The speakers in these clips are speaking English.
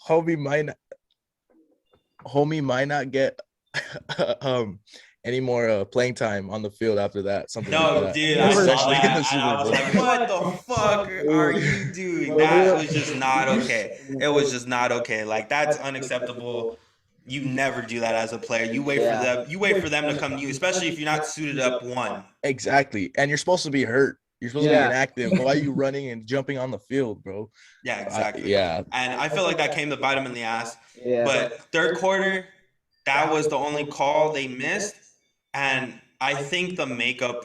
homie might not, homie might not get any more playing time on the field after that. Something like No, that, dude, I Never. saw especially in the that and I Super was Bowl. like, what the fuck are you doing? When we That were, was just not okay. It was just not okay. Like that's unacceptable. You never do that as a player. You wait for yeah. them. You wait for them to come to you, especially if you're not suited up one. Exactly, and you're supposed to be hurt. You're supposed to be Yeah. inactive. Why are you running and jumping on the field, bro? Yeah, exactly. Yeah, And I feel like that came to bite him in the ass. Yeah. But third quarter, that was the only call they missed. And I think the makeup,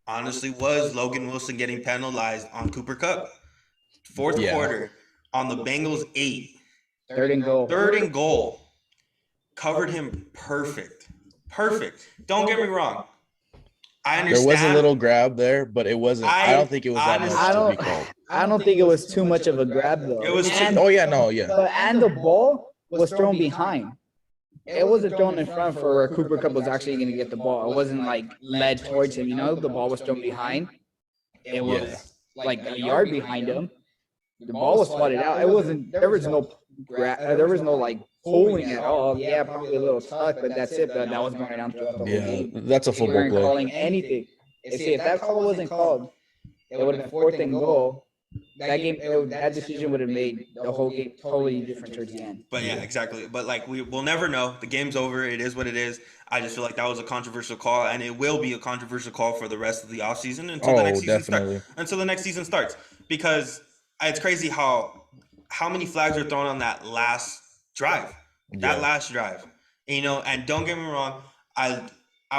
honestly, was Logan Wilson getting penalized on Cooper Kupp. Fourth yeah. quarter, on the Bengals 8, Third and goal. third and goal, covered him perfect. Perfect. Don't get me wrong. I There was a understand. little grab there, but it wasn't. I don't think it was that much I to be don't. called. I don't think it was too much of a grab though. It was too- and, Oh yeah, no, yeah. and the ball was thrown behind. It wasn't thrown in front for where Cooper Kupp was actually going to get the ball. It wasn't like led towards him. The ball was thrown behind. It was like a yard behind him. The ball was spotted out. It wasn't. There was no there was no like pulling at all. Yeah, probably a little tuck, but that's it. But that was going down throughout the whole Yeah, game. that's a They football weren't play. calling anything. If that call wasn't called, it would have been fourth and goal. That game, that decision would have made the whole game totally different towards the end. But yeah, exactly. But like we'll never know. The game's over. It is what it is. I just feel like that was a controversial call, and it will be a controversial call for the rest of the offseason until the next season definitely. starts. Until the next season starts, because it's crazy how many flags are thrown on that last drive. That Yeah. last drive, And don't get me wrong, I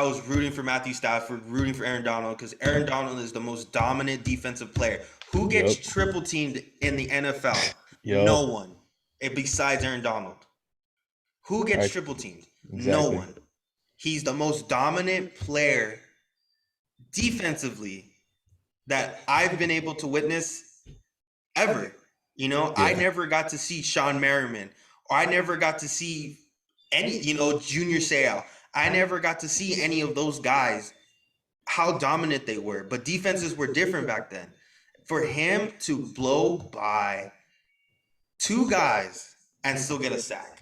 was rooting for Matthew Stafford, rooting for Aaron Donald, because Aaron Donald is the most dominant defensive player. Who gets triple teamed in the NFL? Yup. No one. Besides Aaron Donald. Who gets triple teamed? Exactly. No one. He's the most dominant player defensively that I've been able to witness ever. I never got to see Sean Merriman, or I never got to see any, Junior Seau. I never got to see any of those guys, how dominant they were. But defenses were different back then. For him to blow by two guys and still get a sack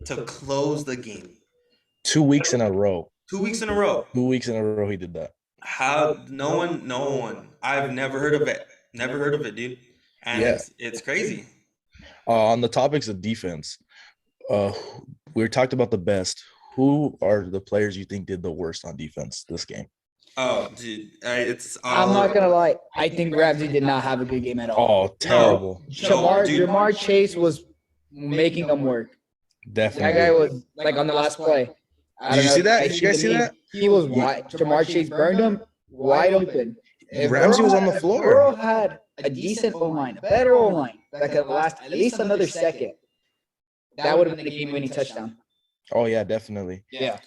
to close the game. 2 weeks in a row. 2 weeks in a row. 2 weeks in a row he did that. How? No one. I've never heard of it. Never heard of it, dude. And it's crazy. On the topics of defense, we talked about the best. Who are the players you think did the worst on defense this game? Oh, dude, I'm not gonna lie. I think Ramsey did not have a good game at all. Oh, terrible. Jamar Chase was making them work. Definitely. That guy was like on the last play. Did you see that? Did you guys see that? He was wide. Jamar Chase burned him wide open. If Ramsey was on the Burrow floor. had a decent O-line, a better O-line that could last at least another second, that would have been a game-winning touchdown. Oh yeah, definitely. Yeah.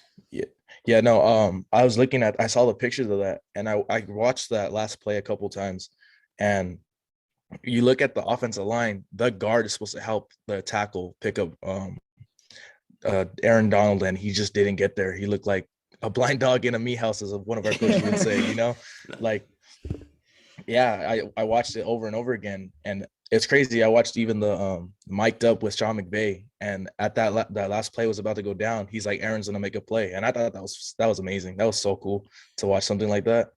Yeah, no, I saw the pictures of that, and I watched that last play a couple times, and you look at the offensive line, the guard is supposed to help the tackle pick up Aaron Donald, and he just didn't get there. He looked like a blind dog in a meat house, as one of our coaches would say, like, yeah, I watched it over and over again, and it's crazy. I watched even the mic'd up with Sean McVay, and at that last play was about to go down. He's like, Aaron's gonna make a play, and I thought that was amazing. That was so cool to watch something like that.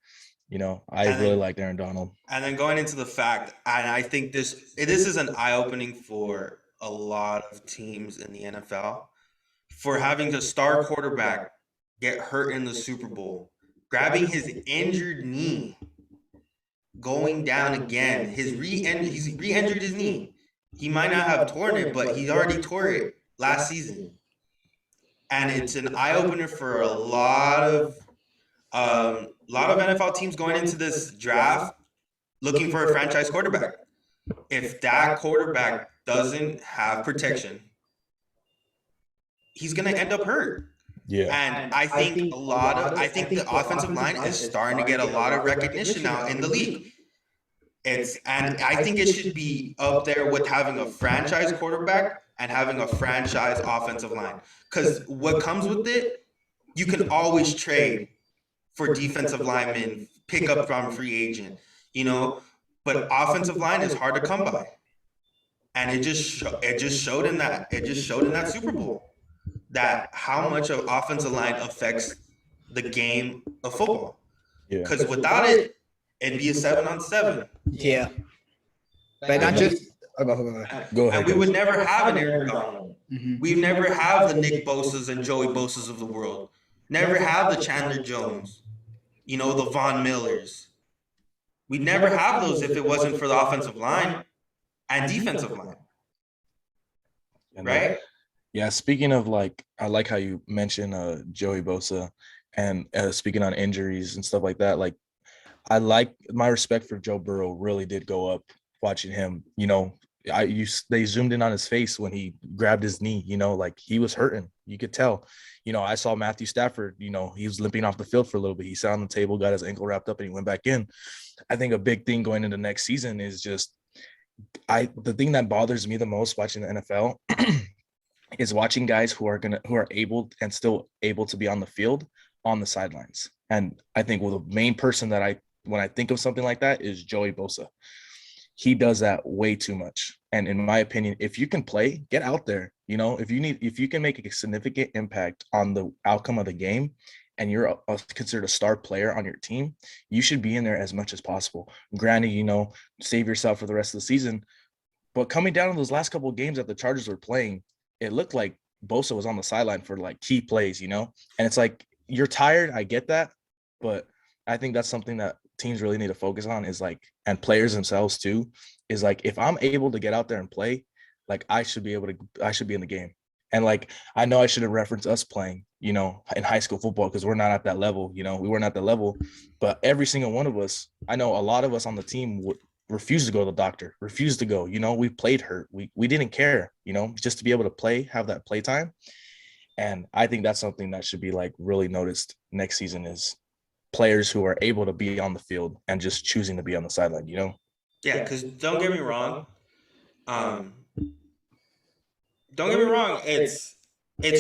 I really liked Aaron Donald. And then going into the fact, and I think this is an eye-opening for a lot of teams in the NFL, for having a star quarterback get hurt in the Super Bowl, grabbing his injured knee, going down again. He's re-injured his knee. He might not have torn it, but he already tore it last season. And it's an eye-opener for a lot of NFL teams going into this draft looking for a franchise quarterback. If that quarterback doesn't have protection, he's going to end up hurt. Yeah. And I think the offensive line is starting to get a lot of recognition now in the league. And I think it should be up there with having a franchise quarterback and having a franchise offensive line. Because what comes with it, you can always trade for defensive linemen, pick up from a free agent, But offensive line is hard to come by. and it just showed in that Super Bowl that how much of offensive line affects the game of football. Yeah. Because without it, it'd be a 7-on-7. Yeah. But not just. Oh, go ahead. Go ahead. And we would never have an Aaron Donald. Mm-hmm. We'd never have the Nick Bosas and Joey Bosas of the world. Never have the Chandler Jones. You know, the Von Millers. We'd never have those if it wasn't for the offensive line and defensive line. Right? Yeah, speaking of like, I like how you mentioned Joey Bosa, and speaking on injuries and stuff like that. Like, I like my respect for Joe Burrow really did go up watching him. You know, they zoomed in on his face when he grabbed his knee. You know, like he was hurting. You could tell. You know, I saw Matthew Stafford. You know, he was limping off the field for a little bit. He sat on the table, got his ankle wrapped up, and he went back in. I think a big thing going into next season is just the thing that bothers me the most watching the NFL is watching guys who are able and still able to be on the field on the sidelines. And I think the main person that when I think of something like that is Joey Bosa. He does that way too much. And in my opinion, if you can play, get out there. You know, if you can make a significant impact on the outcome of the game and you're considered a star player on your team, you should be in there as much as possible. Granted, you know, save yourself for the rest of the season. But coming down to those last couple of games that the Chargers were playing, it looked like Bosa was on the sideline for like key plays, you know? And it's like, you're tired. I get that. But I think that's something that teams really need to focus on is like, and players themselves too, is like, if I'm able to get out there and play, like I should be in the game. And like, I know I should have referenced us playing, you know, in high school football, because we're not at that level, you know, we weren't at that level, but every single one of us, I know a lot of us on the team would refuse to go to the doctor, refuse to go, you know, we played hurt. We didn't care, you know, just to be able to play, have that play time. And I think that's something that should be like really noticed next season is players who are able to be on the field and just choosing to be on the sideline, you know? Yeah, because don't get me wrong. Don't get me wrong. It's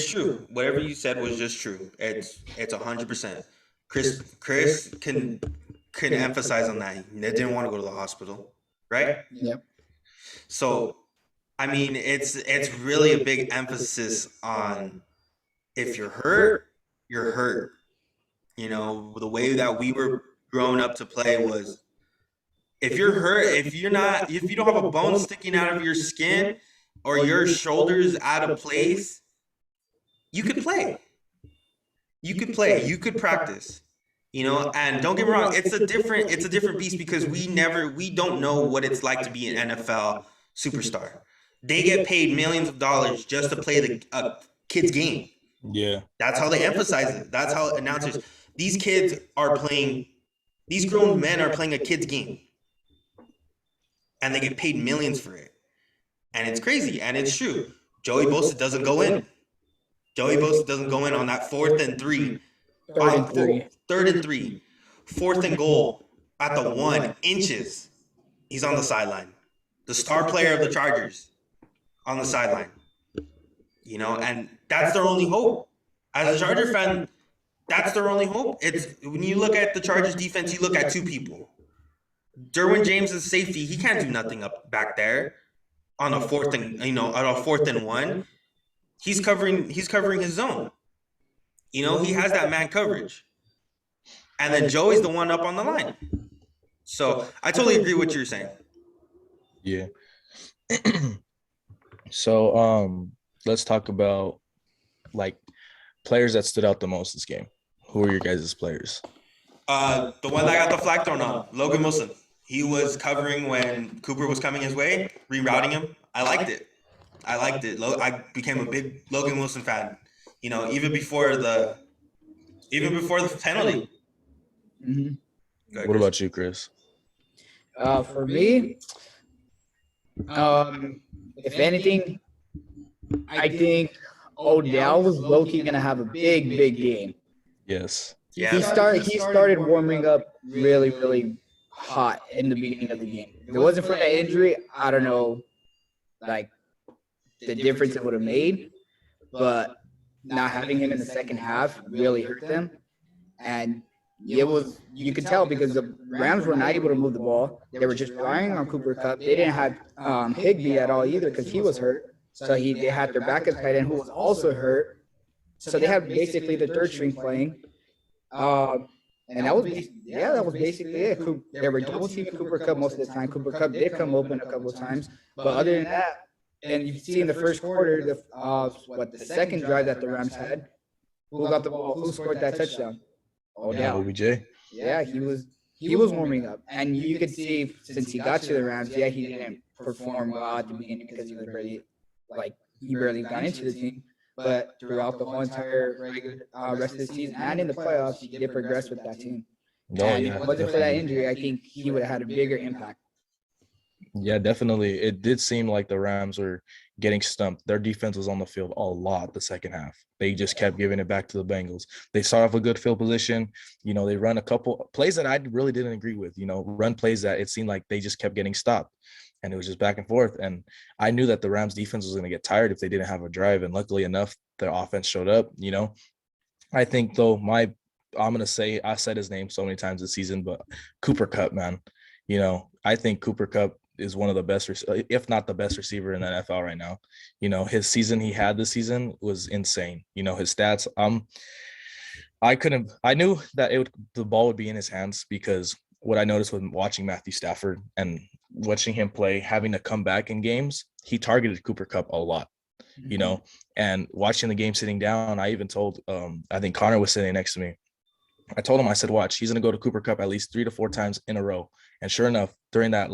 true. Whatever you said was just true. It's 100%. Chris can emphasize on that. They didn't want to go to the hospital, right? Yep. So, I mean, it's really a big emphasis on if you're hurt, you're hurt. You know, the way that we were growing up to play was if you're hurt, if you don't have a bone sticking out of your skin or your shoulders out of place, you could play. You could play. You could practice. You know, and don't get me wrong, it's a different beast because we don't know what it's like to be an NFL superstar. They get paid millions of dollars just to play a kid's game. Yeah. That's how they emphasize it. That's how announcers, these grown men are playing a kid's game. And they get paid millions for it. And it's crazy. And it's true. Joey Bosa doesn't go in. Joey Bosa doesn't go in on that 4th and 3. 3rd and 3. 4th and goal at the 1 inches. He's on the sideline. The star player of the Chargers on the sideline. You know, and that's their only hope. As a Charger fan, that's their only hope. It's when you look at the Chargers defense, you look at 2 people. Derwin James is safety. He can't do nothing up back there on a 4th and 1. He's covering his zone. You know, he has that man coverage. And then Joey's the one up on the line. So I totally agree with what you're saying. Yeah. So let's talk about like players that stood out the most this game. Who are your guys' players? The one that got the flag thrown on, Logan Wilson. He was covering when Cooper was coming his way, rerouting him. I liked it. I became a big Logan Wilson fan. You know, even before the penalty. Mm-hmm. What about you, Chris? For me, if anything, I think Odell was low-key going to have a big game. Yes. Yeah. He started warming up really, really hot in the beginning of the game. If it wasn't for that injury, I don't know, like, the difference it would have made. But not having him in the second half really hurt them. And it was, you could tell because the Rams were not able to move the ball. They were just relying on Cooper Kupp. They didn't have Higbee at all either because he was hurt. So they had their backup tight end who was also hurt. So they had basically the third string playing. And that was basically it. They were double teaming Cooper Kupp most of the time. Cooper Kupp did come open a couple of times, but other than that, and you see in the first quarter, the second drive that the Rams had, who got the ball, who scored that touchdown? Yeah, OBJ. Yeah, he was warming up, and you could see since he got to the Rams, yeah, he didn't perform well at the beginning because he was he barely got into the team. But throughout the whole entire rest of the season and in the playoffs, he did progress with that team. And if it wasn't for that injury, I think he would have had a bigger impact. Yeah, definitely. It did seem like the Rams were getting stumped. Their defense was on the field a lot the second half. They just kept giving it back to the Bengals. They start off a good field position. They run a couple plays that I really didn't agree with, run plays that it seemed like they just kept getting stopped. And it was just back and forth. And I knew that the Rams defense was going to get tired if they didn't have a drive. And luckily enough, their offense showed up, I think though, I'm going to say, I said his name so many times this season, but Cooper Kupp, man, I think Cooper Kupp is one of the best, if not the best receiver in the NFL right now. His season he had this season was insane. His stats, I knew that the ball would be in his hands because what I noticed when watching Matthew Stafford and watching him play, having to come back in games, he targeted Cooper Kupp a lot, and watching the game sitting down, I even told, I think Connor was sitting next to me. I told him, I said, watch, he's going to go to Cooper Kupp at least 3 to 4 times in a row. And sure enough, during that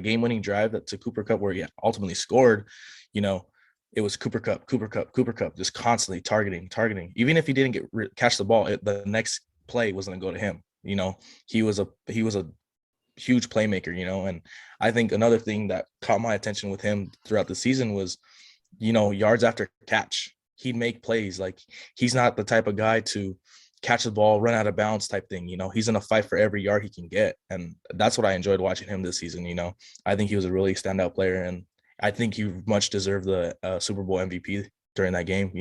game-winning drive to Cooper Kupp where he ultimately scored, it was Cooper Kupp, just constantly targeting. Even if he didn't catch the ball, the next play was going to go to him. He was a huge playmaker, and I think another thing that caught my attention with him throughout the season was, yards after catch. He'd make plays. Like, he's not the type of guy to catch the ball, run out of bounds type thing. He's in a fight for every yard he can get. And that's what I enjoyed watching him this season. I think he was a really standout player, and I think he much deserved the Super Bowl MVP during that game.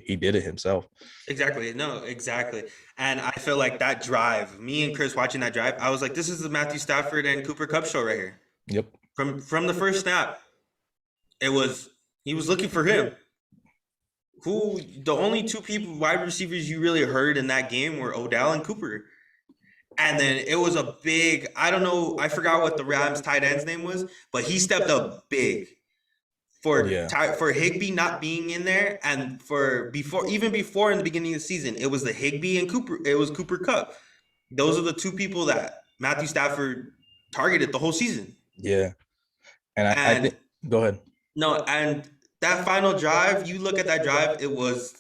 He did it himself. Exactly. No, exactly. And I feel like that drive, me and Chris watching that drive, I was like, this is the Matthew Stafford and Cooper Kupp show right here. Yep. From the first snap, he was looking for him. The only two people, wide receivers you really heard in that game were Odell and Cooper. And then it was a big, I don't know, I forgot what the Rams tight end's name was, but he stepped up big for Higbee not being in there, and even before in the beginning of the season, it was the Higbee and Cooper. It was Cooper Kupp. Those are the two people that Matthew Stafford targeted the whole season. Yeah, and I think, go ahead. No, and that final drive, you look at that drive, it was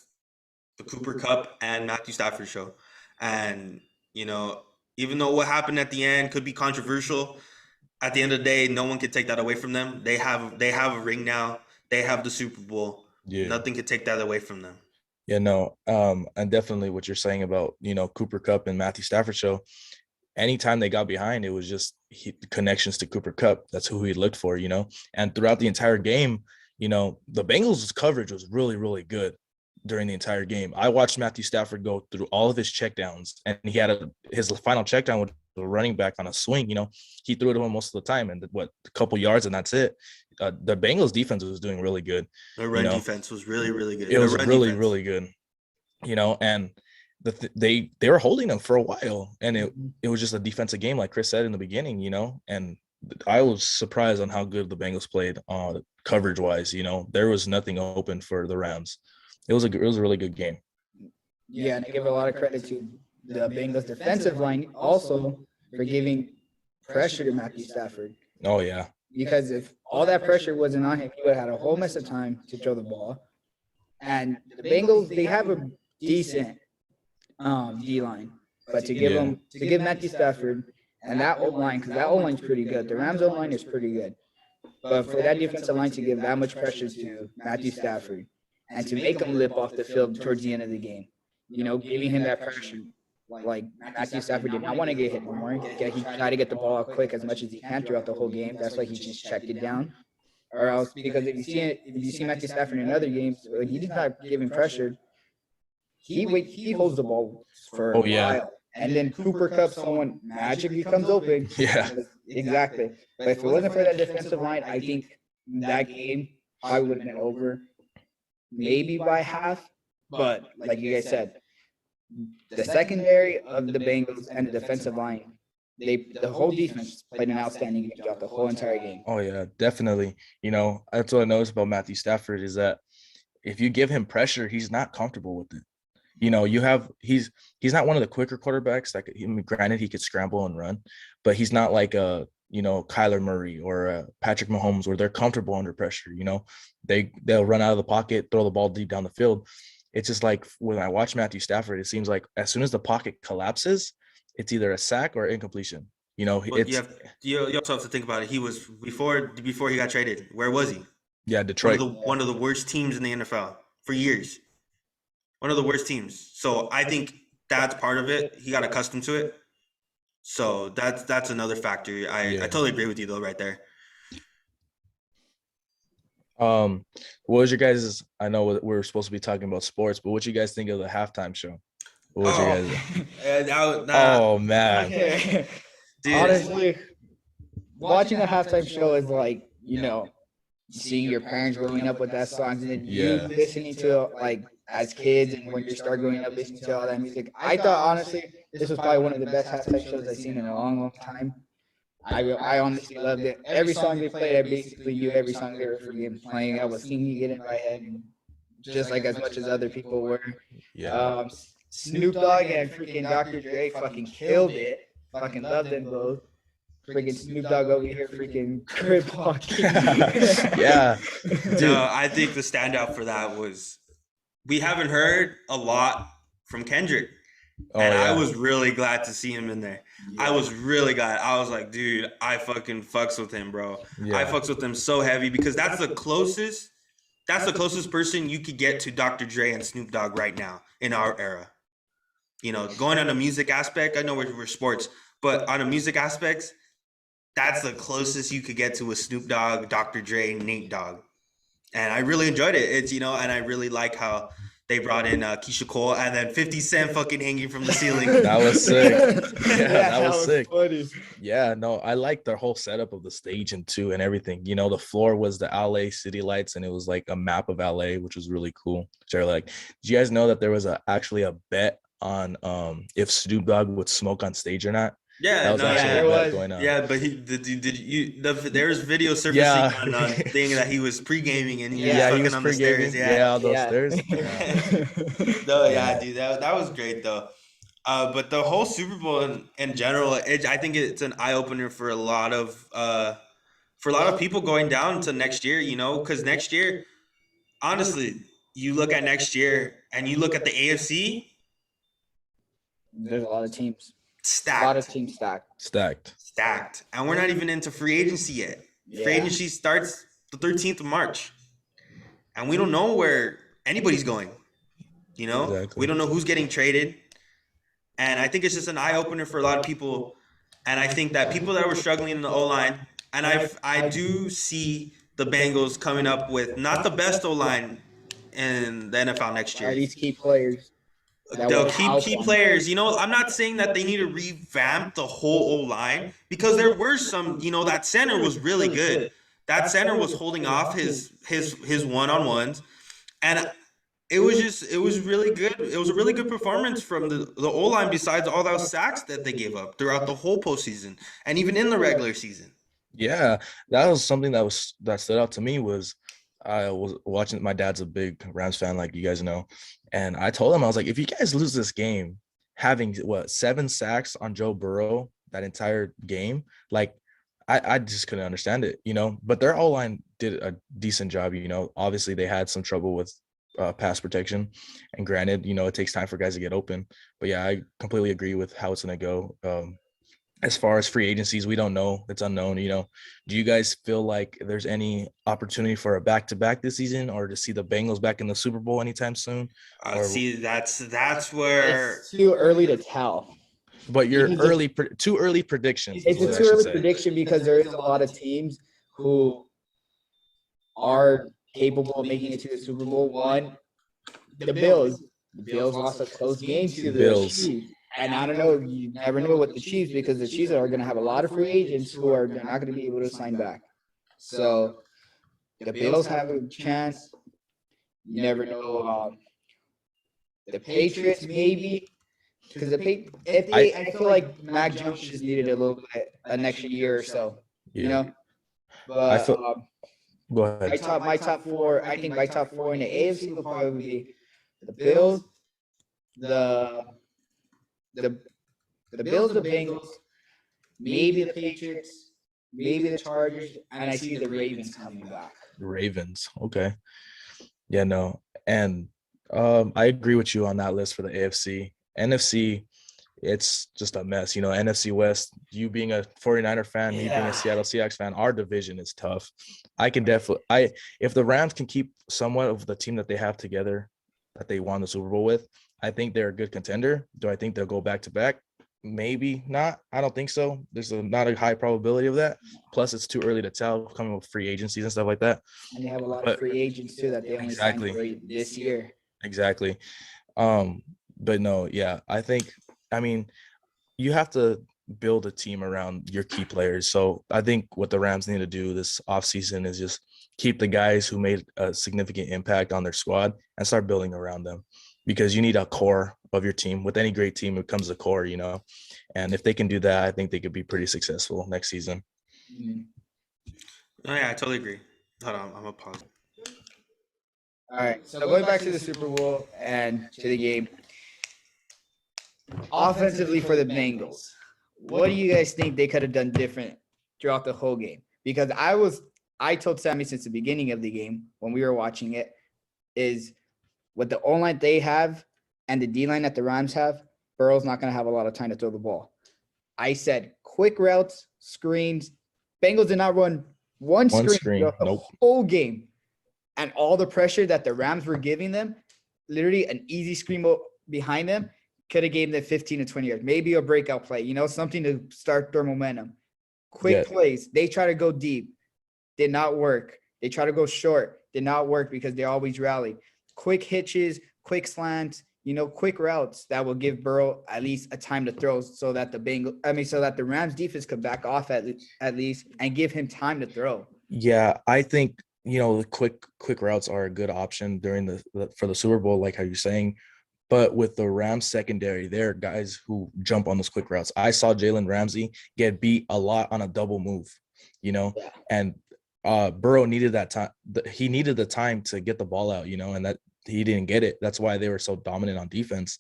the Cooper Kupp and Matthew Stafford show, and even though what happened at the end could be controversial, at the end of the day, no one can take that away from them. They have a ring now. They have the Super Bowl. Yeah. Nothing can take that away from them. Yeah, no. And definitely what you're saying about, Cooper Kupp and Matthew Stafford show, anytime they got behind, it was just connections to Cooper Kupp. That's who he looked for, And throughout the entire game, the Bengals' coverage was really, really good during the entire game. I watched Matthew Stafford go through all of his checkdowns, and he had his final checkdown with the running back on a swing. He threw it to him most of the time, and a couple yards, and that's it. The Bengals defense was doing really good. Their run defense was really, really good. It was really, really good. And they were holding them for a while, and it was just a defensive game, like Chris said in the beginning. And I was surprised on how good the Bengals played coverage wise. There was nothing open for the Rams. It was a really good game. Yeah, and I give a lot of credit to the Bengals defensive line also for giving pressure to Matthew Stafford. Oh, yeah. Because if all that pressure wasn't on him, he would have had a whole mess of time to throw the ball. And the Bengals, they have a decent D-line. But to give Matthew Stafford and that O-line, because that O-line's pretty good. The Rams O-line is pretty good. But for that defensive line to give that much pressure to Matthew Stafford and to make him lip off the field towards the end of the game, giving him that pressure. Like, Matthew Stafford did not want to get hit anymore. He tried to get the ball out quick as much as he can throughout the whole game. That's why he just checked it down. Or else, because if you see Matthew Stafford in other games, when he's not giving pressure, he holds the ball for a while. and then Cooper Cup, someone magically comes open. Yeah. Exactly. But if it wasn't for that defensive line, I think that game probably would have been over, maybe by half. But like you guys said, the secondary of the Bengals and the defensive line, the whole defense played an outstanding job the whole entire game. Oh yeah, definitely. That's what I noticed about Matthew Stafford is that if you give him pressure, he's not comfortable with it. He's not one of the quicker quarterbacks. Like, granted, he could scramble and run, but he's not like a Kyler Murray or Patrick Mahomes where they're comfortable under pressure. They'll run out of the pocket, throw the ball deep down the field. It's just like when I watch Matthew Stafford, it seems like as soon as the pocket collapses, it's either a sack or incompletion. But you also have to think about it. He was before he got traded. Where was he? Yeah, Detroit. One of the worst teams in the NFL for years. One of the worst teams. So I think that's part of it. He got accustomed to it. So that's another factor. I totally agree with you though, right there. What was your guys'? I know we're supposed to be talking about sports, but what you guys think of the halftime show? What was you guys? Oh man, dude. Honestly, watching the halftime show is like seeing your parents growing up with that song and then you listening to it like as kids, and when you start growing up listening to all that music. I thought honestly this was probably one of the best halftime shows I've seen in a long time. I honestly loved it. Every song they played, I basically knew every song they were freaking playing. I was singing it in my head, just like as much as other people were. Yeah. Snoop Dogg and freaking Dr. Dre fucking killed it. Fucking loved them both. Freaking Snoop Dogg over here freaking crib walking. Yeah. No, I think the standout for that was we haven't heard a lot from Kendrick. I was really glad to see him in there. Yeah. I was really glad. I was like, dude, I fucking fucks with him, bro. Yeah. I fucks with him so heavy because that's the closest person you could get to Dr. Dre and Snoop Dogg right now in our era. Going on a music aspect, I know we're sports, but on a music aspects, that's the closest you could get to with Snoop Dogg, Dr. Dre, Nate Dogg. And I really enjoyed it. It's, and I really like how they brought in Keisha Cole and then 50 Cent fucking hanging from the ceiling. That was sick. Yeah, that was sick. Funny. Yeah, no, I like the whole setup of the stage and everything. The floor was the LA city lights and it was like a map of LA, which was really cool. So did you guys know that there was actually a bet on if Snoop Dogg would smoke on stage or not? Yeah, there was going on. Yeah, but there's video surfacing on thing that he was pre-gaming and he was fucking on the stairs. Yeah, those stairs. No, dude, that was great though. But the whole Super Bowl in general, I think it's an eye opener for a lot of people going down to next year. Because next year, honestly, you look at next year and you look at the AFC. There's a lot of teams. Stacked. A lot of teams Stacked. And we're not even into free agency yet. Yeah. Free agency starts the 13th of March. And we don't know where anybody's going. Exactly. We don't know who's getting traded. And I think it's just an eye-opener for a lot of people. And I think that people that were struggling in the O-line, and I do see the Bengals coming up with not the best O-line in the NFL next year. These key players. They'll keep key players. I'm not saying that they need to revamp the whole O-line because there were some, that center was really good. That center was holding off his one-on-ones. And it was really good. It was a really good performance from the O-line besides all those sacks that they gave up throughout the whole postseason and even in the regular season. Yeah, that was something that stood out to me was I was watching. My dad's a big Rams fan, like you guys know. And I told him, I was like, if you guys lose this game, having 7 sacks on Joe Burrow that entire game, like I just couldn't understand it, But their O-line did a decent job, Obviously, they had some trouble with pass protection, and granted, it takes time for guys to get open. But yeah, I completely agree with how it's gonna go. As far as free agencies, we don't know. It's unknown, Do you guys feel like there's any opportunity for a back-to-back this season or to see the Bengals back in the Super Bowl anytime soon? See, that's where it's too early to tell. But too early predictions. It's a too early prediction because there is a lot of teams who are capable of making it to the Super Bowl. One, the Bills. The Bills lost a close game to the Chiefs. And I don't know, you never know with the Chiefs because the Chiefs are going to have a lot of free agents who are not going to be able to sign back. So the Bills have a chance. You never know. The Patriots maybe because I feel like Mac Jones just needed a little bit an extra year or so. You know, I but feel. Go ahead. my top four. I think my top four in the AFC will probably be the Bills, the the the Bills, the Bengals, maybe the Patriots, maybe the Chargers, and I see the Ravens coming back. Ravens. Okay. Yeah, no. And I agree with you on that list for the AFC. NFC, it's just a mess. You know, NFC West, you being a 49er fan, me being a Seattle Seahawks fan, our division is tough. I can definitely if the Rams can keep somewhat of the team that they have together that they won the Super Bowl with, I think they're a good contender. Do I think they'll go back to back? Maybe not. I don't think so. There's not a high probability of that. Plus, it's too early to tell coming with free agencies and stuff like that. And they have a lot of free agents too that they only signed for this year. Exactly. But no, yeah, I mean, you have to build a team around your key players. So I think what the Rams need to do this offseason is just keep the guys who made a significant impact on their squad and start building around them, because you need a core of your team. With any great team, it comes a core, you know, and if they can do that, I think they could be pretty successful next season. Oh, yeah, I totally agree. Hold on, I'm gonna pause. All right, so going back to the Super Bowl and to the game, offensively for the Bengals, what do you guys think they could have done different throughout the whole game? Because I told Sammy since the beginning of the game when we were watching it, is with the O-line they have and the D-line that the Rams have, Burrow's not going to have a lot of time to throw the ball. I said quick routes, screens. Bengals did not run one screen the whole game. And all the pressure that the Rams were giving them, literally an easy screen behind them, could have gave them 15 to 20 yards. Maybe a breakout play, you know, something to start their momentum. Quick plays. They try to go deep. Did not work. They try to go short. Did not work because they always rally. Quick hitches, quick slants, you know, quick routes that will give Burrow at least a time to throw so that the Rams defense could back off at least and give him time to throw. Yeah, I think, you know, the quick routes are a good option during for the Super Bowl, like how you're saying. But with the Rams secondary, there are guys who jump on those quick routes. I saw Jalen Ramsey get beat a lot on a double move, you know, and Burrow needed that time. He needed the time to get the ball out, you know, and that he didn't get it. That's why they were so dominant on defense,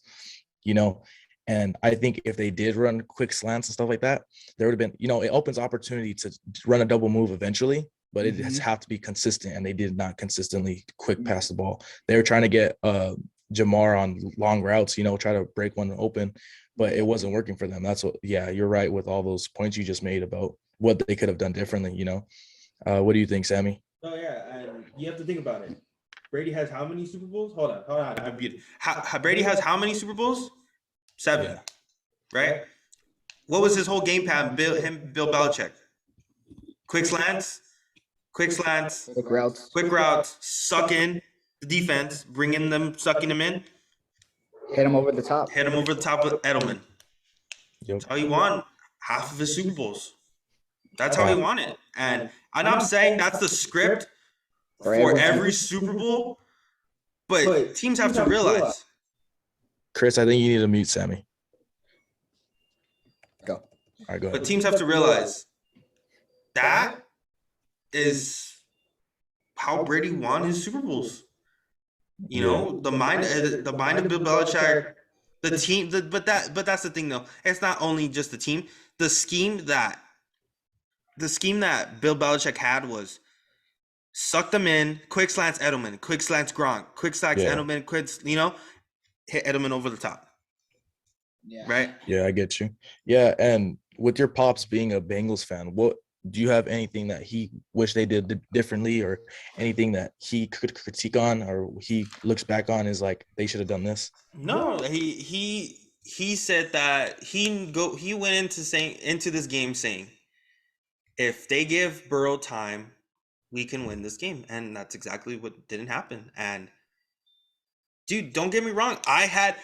you know. And I think if they did run quick slants and stuff like that, there would have been, you know, it opens opportunity to run a double move eventually, but it has have to be consistent. And they did not consistently quick pass the ball. They were trying to get Jamar on long routes, you know, try to break one open, but it wasn't working for them. That's what, yeah, you're right with all those points you just made about what they could have done differently, you know. What do you think, Sammy? Oh, yeah, and you have to think about it. Brady has how many Super Bowls? Hold on. Brady has how many Super Bowls? 7, right? What was his whole game plan? Bill Belichick. Quick slants, quick routes, suck in the defense, sucking them in. Hit him over the top. With Edelman. That's how he won half of his Super Bowls. That's how he won it. And I'm saying that's the script for every Super Bowl, but teams have to realize. Chris, I think you need to mute Sammy. Go. All right, go ahead. But teams have to realize that is how Brady won his Super Bowls. You know, the mind of Bill Belichick, the team. But that's the thing, though. It's not only just the team. The scheme that Bill Belichick had was suck them in, quick slants Edelman, quick slants Gronk, quick slants Edelman, hit Edelman over the top. Yeah. Right? Yeah, I get you. Yeah, and with your pops being a Bengals fan, what do you have anything that he wish they did differently, or anything that he could critique on, or he looks back on is like they should have done this? No, he said that he went into this game saying, if they give Burrow time, we can win this game, and that's exactly what didn't happen. And dude, don't get me wrong, I had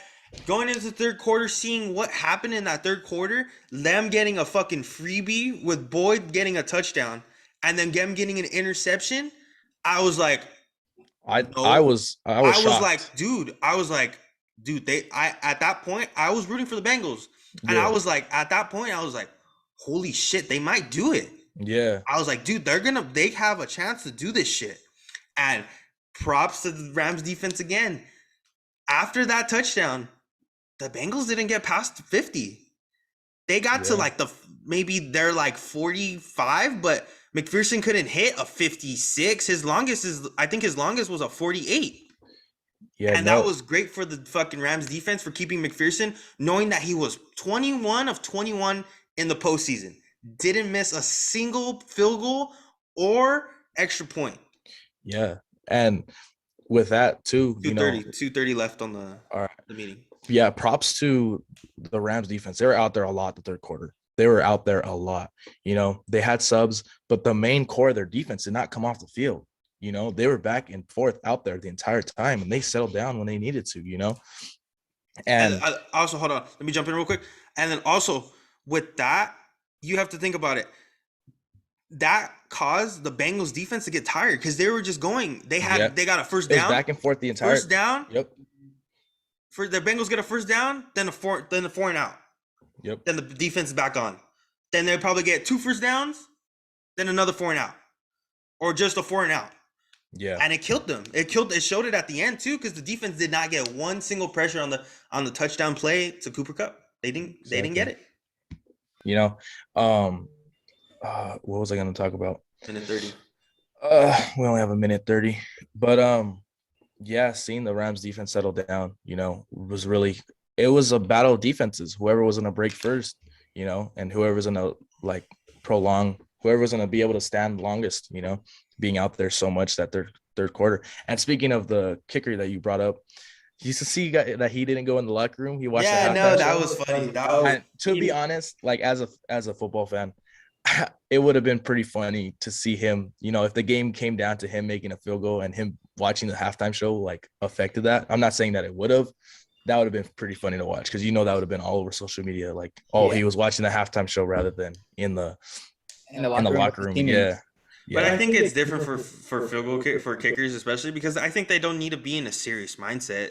going into the third quarter, seeing what happened in that third quarter, them getting a fucking freebie with Boyd getting a touchdown, and then them getting an interception, I was like, I no. was I was shocked. like, dude, I at that point, I was rooting for the Bengals. And I Yeah, was like, at that point, I was like, holy shit, they might do it. yeah, I was like, dude, they have a chance to do this shit. And props to the Rams defense again. After that touchdown, the Bengals didn't get past 50. They got to yeah, like maybe they're like 45, but McPherson couldn't hit a 56. I think his longest was a 48. yeah. And that No, was great for the fucking Rams defense for keeping McPherson, knowing that he was 21 of 21 in the postseason. Didn't miss a single field goal or extra point. yeah, and with that too, 230 left on all right, the meeting. yeah. Props to the Rams defense. They were out there a lot the third quarter. They were out there a lot. They had subs, but the main core of their defense did not come off the field. They were back and forth out there the entire time, and they settled down when they needed to. And And also, hold on, let me jump in real quick. And then also with that, you have to think about it. That caused the Bengals defense to get tired because they were just going. They got a first it was down. back and forth the entire First down. Yep. For the Bengals get a first down, then the four and out. Yep. Then the defense is back on. Then they'll probably get 2 first downs, then another 4 and out. Or just a 4 and out. Yeah. And it killed them. It showed it at the end too, because the defense did not get one single pressure on the touchdown play to Cooper Kupp. They didn't get it. What was I going to talk about? Minute 30. We only have a minute 30, but yeah, seeing the Rams defense settle down, it was a battle of defenses. Whoever was going to break first, and whoever was going to prolong, whoever was going to be able to stand longest, being out there so much that third quarter. And speaking of the kicker that you brought up, you used to see that he didn't go in the locker room. He watched. Yeah, the no, that show. was funny. And to be honest, like as a football fan, it would have been pretty funny to see him, if the game came down to him making a field goal and him watching the halftime show affected that. I'm not saying that it would have. That would have been pretty funny to watch because that would have been all over social media. He was watching the halftime show rather than in the locker room. Yeah. But I think it's different for field goal for kickers, especially because I think they don't need to be in a serious mindset.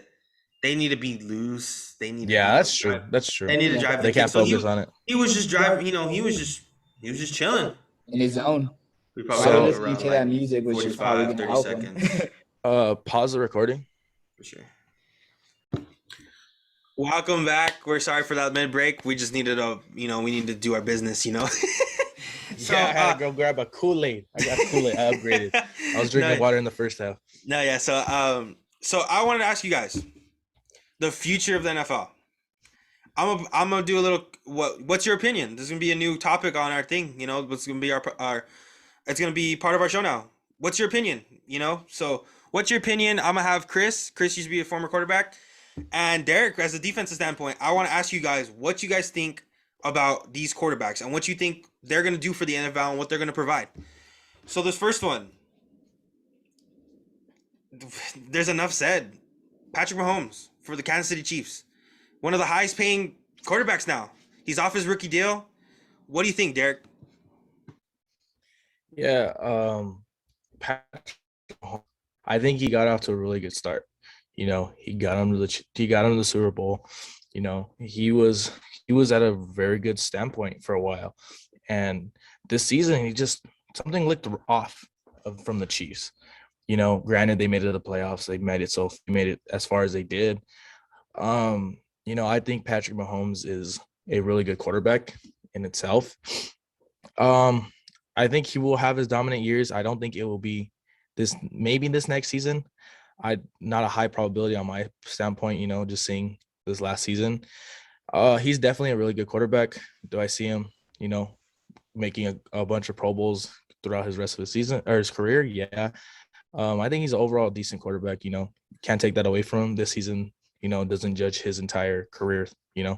They need to be loose. They need. Yeah, that's true. That's true. They need to drive. They can't focus on it. He was just driving. He was just chilling in his zone. We probably listening to that music, which is probably going to help him. Pause the recording. For sure. Welcome back. We're sorry for that mid break. We just needed we need to do our business. So, I had to go grab a Kool-Aid. I got Kool-Aid. I upgraded. I was drinking water in the first half. No, yeah. So I wanted to ask you guys the future of the NFL. I'm gonna do a little. What's your opinion? This is gonna be a new topic on our thing. What's gonna be our it's gonna be part of our show now. What's your opinion? So what's your opinion? I'm gonna have Chris. Chris used to be a former quarterback, and Derek, as a defensive standpoint, I want to ask you guys what you guys think about these quarterbacks and what you think they're gonna do for the NFL and what they're gonna provide. So this first one, there's enough said. Patrick Mahomes for the Kansas City Chiefs. One of the highest paying quarterbacks now. He's off his rookie deal. What do you think, Derek? Yeah, I think he got off to a really good start. He got him to the Super Bowl. He was at a very good standpoint for a while. And this season, something looked off from the Chiefs. Granted, they made it to the playoffs. They made it as far as they did. I think Patrick Mahomes is a really good quarterback in itself. I think he will have his dominant years. I don't think it will be this next season. Not a high probability on my standpoint, just seeing this last season. He's definitely a really good quarterback. Do I see him, making a bunch of Pro Bowls throughout his rest of the season or his career? Yeah. I think he's an overall decent quarterback, can't take that away from him. This season, doesn't judge his entire career, Yeah.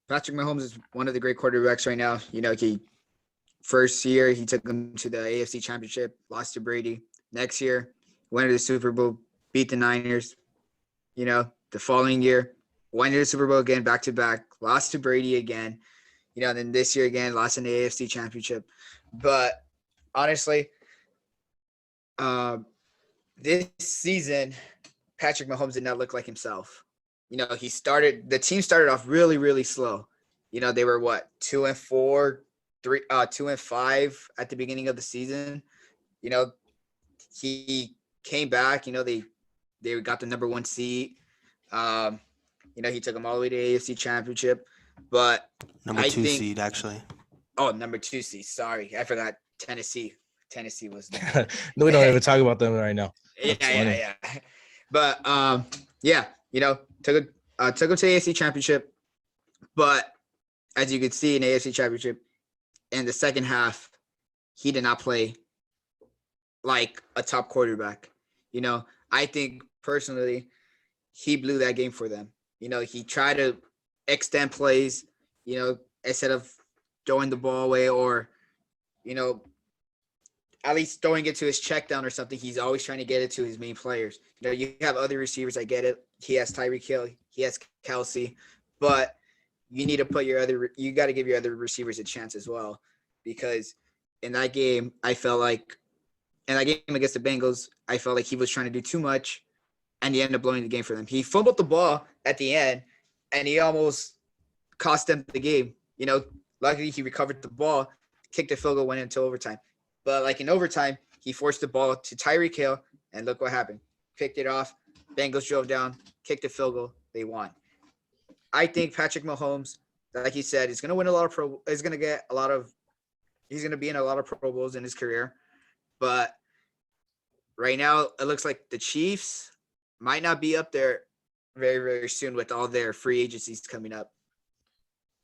Patrick Mahomes is one of the great quarterbacks right now. First year, he took them to the AFC Championship, lost to Brady. Next year, went to the Super Bowl, beat the Niners. You know, the following year, went to the Super Bowl again, back to back, lost to Brady again. You know, and then this year again, lost in the AFC Championship. But honestly, this season, Patrick Mahomes did not look like himself. You know, the team started off really, really slow. You know, they were 2-4, 2-5 at the beginning of the season. You know, he came back, you know, they got the number 1 seed. You know, he took them all the way to the AFC Championship. But Number 2 seed, actually. Oh, number 2 seed. Sorry, I forgot Tennessee. Tennessee was No, we don't even talk about them right now. Yeah. But yeah, you know, took him to the AFC Championship. But as you could see in the AFC Championship, in the second half, he did not play like a top quarterback. You know, I think personally, he blew that game for them. You know, he tried to extend plays, you know, instead of throwing the ball away or, you know, at least throwing it to his check down or something. He's always trying to get it to his main players. You know, you have other receivers. I get it. He has Tyreek Hill. He has Kelsey. But you need to put you got to give your other receivers a chance as well. Because in that game, against the Bengals, I felt like he was trying to do too much. And he ended up blowing the game for them. He fumbled the ball at the end, and he almost cost them the game. You know, luckily he recovered the ball, kicked a field goal, went into overtime. But like in overtime, he forced the ball to Tyreek Hill, and look what happened. Picked it off. Bengals drove down, kicked a field goal. They won. I think Patrick Mahomes, like you said, is going to win he's going to be in a lot of Pro Bowls in his career. But right now, it looks like the Chiefs might not be up there very, very soon with all their free agencies coming up.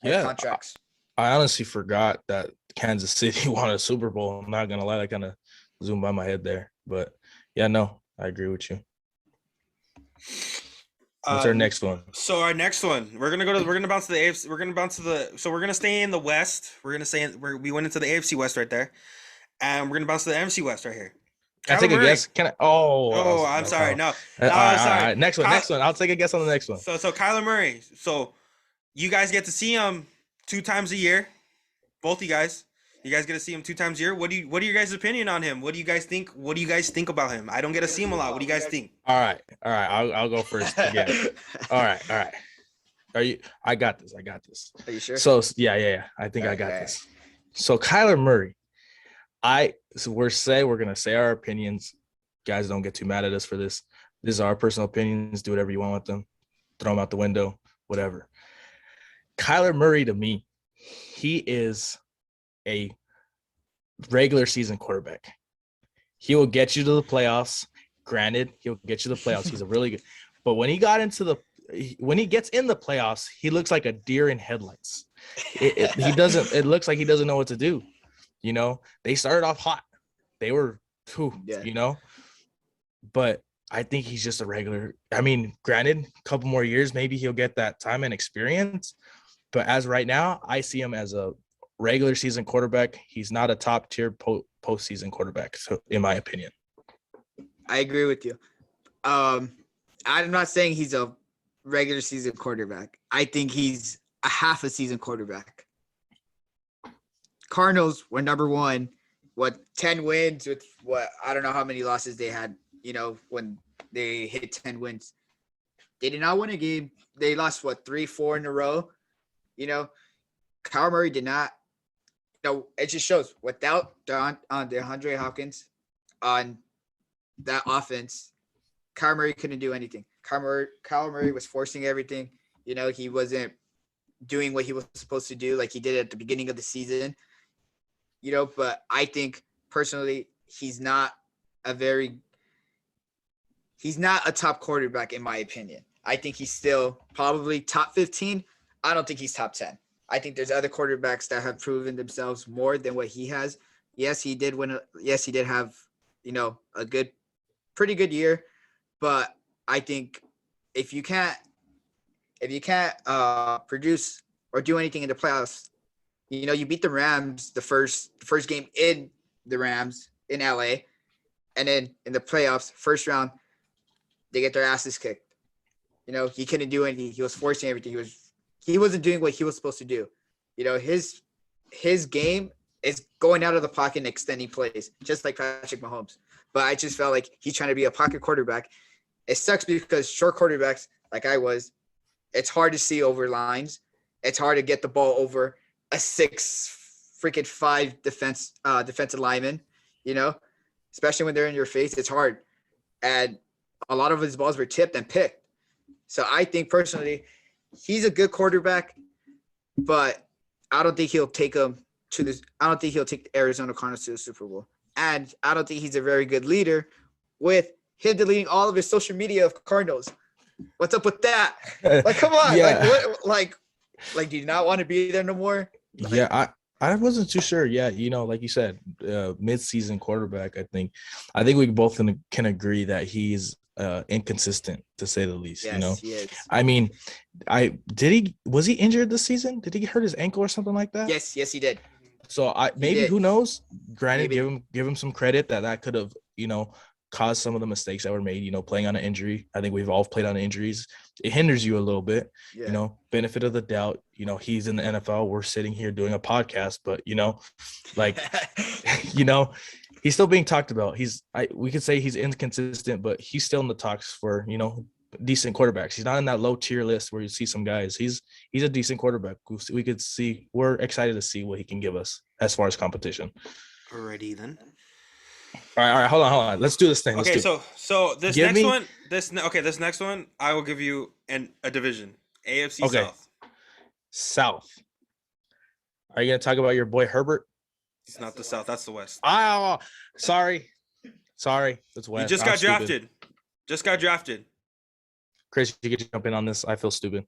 Yeah, Contracts. I honestly forgot that Kansas City won a Super Bowl. I'm not gonna lie, that kind of zoomed by my head there. But yeah, no, I agree with you. What's our next one? So our next one, we're gonna bounce to the AFC. We're gonna stay in the West. We went into the AFC West right there, and we're gonna bounce to the NFC West right here. Can I take a guess? Can I? Oh, I'm sorry. No, all right, sorry. All right. Next one. I'll take a guess on the next one. So Kyler Murray. So you guys get to see him 2 times a year. Both you guys get to see him 2 times a year. What are your guys' opinion on him? What do you guys think? What do you guys think about him? I don't get to see him a lot. What do you guys think? All right. I'll go first again. All right. I got this. Are you sure? So yeah. I think I got this. So Kyler Murray, we're gonna say our opinions. Guys, don't get too mad at us for this. This is our personal opinions. Do whatever you want with them. Throw them out the window. Whatever. Kyler Murray, to me, he is a regular season quarterback. He will get you to the playoffs. Granted, he'll get you to the playoffs. He's a really good, but when he gets in the playoffs, he looks like a deer in headlights. It looks like he doesn't know what to do. You know, they started off hot. They were you know, but I think he's just a regular. I mean, granted, a couple more years, maybe he'll get that time and experience. But as right now, I see him as a regular season quarterback. He's not a top tier postseason quarterback, so in my opinion. I agree with you. I'm not saying he's a regular season quarterback. I think he's a half a season quarterback. Cardinals were number 1, 10 wins with I don't know how many losses they had, you know, when they hit 10 wins. They did not win a game. They lost 3-4 in a row. You know, Kyler Murray did not. You know, it just shows without DeAndre Hopkins on that offense, Kyler Murray couldn't do anything. Kyler Murray was forcing everything. You know, he wasn't doing what he was supposed to do like he did at the beginning of the season. You know, but I think personally he's not a top quarterback in my opinion. I think he's still probably top 15. I don't think he's top 10. I think there's other quarterbacks that have proven themselves more than what he has. Yes, he did have, you know, a pretty good year, but I think if you can't produce or do anything in the playoffs, you know, you beat the Rams the first game in the Rams in LA. And then in the playoffs, first round, they get their asses kicked. He couldn't do anything. He was forcing everything. He wasn't doing what he was supposed to do. His game is going out of the pocket and extending plays, just like Patrick Mahomes. But I just felt like he's trying to be a pocket quarterback. It sucks because short quarterbacks, like I was, it's hard to see over lines. It's hard to get the ball over a 6'5" defensive lineman, especially when they're in your face. It's hard. And a lot of his balls were tipped and picked. So I think personally, he's a good quarterback, but I don't think he'll take them to this. I don't think he'll take the Arizona Cardinals to the Super Bowl. And I don't think he's a very good leader with him deleting all of his social media of Cardinals. What's up with that? Like, come on. Yeah. Like, do you not want to be there no more? Yeah, I wasn't too sure. Yeah, like you said, mid-season quarterback. I think we both can agree that he's inconsistent, to say the least. Yes, he is. I mean, was he injured this season? Did he hurt his ankle or something like that? Yes, he did. So who knows? Granted, give him some credit that could have caused some of the mistakes that were made. Playing on an injury. I think we've all played on injuries. It hinders you a little bit. Yeah. Benefit of the doubt. He's in the NFL. We're sitting here doing a podcast, but he's still being talked about. We could say he's inconsistent, but he's still in the talks for decent quarterbacks. He's not in that low tier list where you see some guys. He's a decent quarterback. We're excited to see what he can give us as far as competition. Alrighty then. All right, hold on. Let's do this thing. Okay, so this next one, I will give you a division. AFC South. South. Are you gonna talk about your boy Herbert? It's not the South, that's the West. Oh, sorry. It's West. You just got drafted. Chris, you get jump in on this. I feel stupid.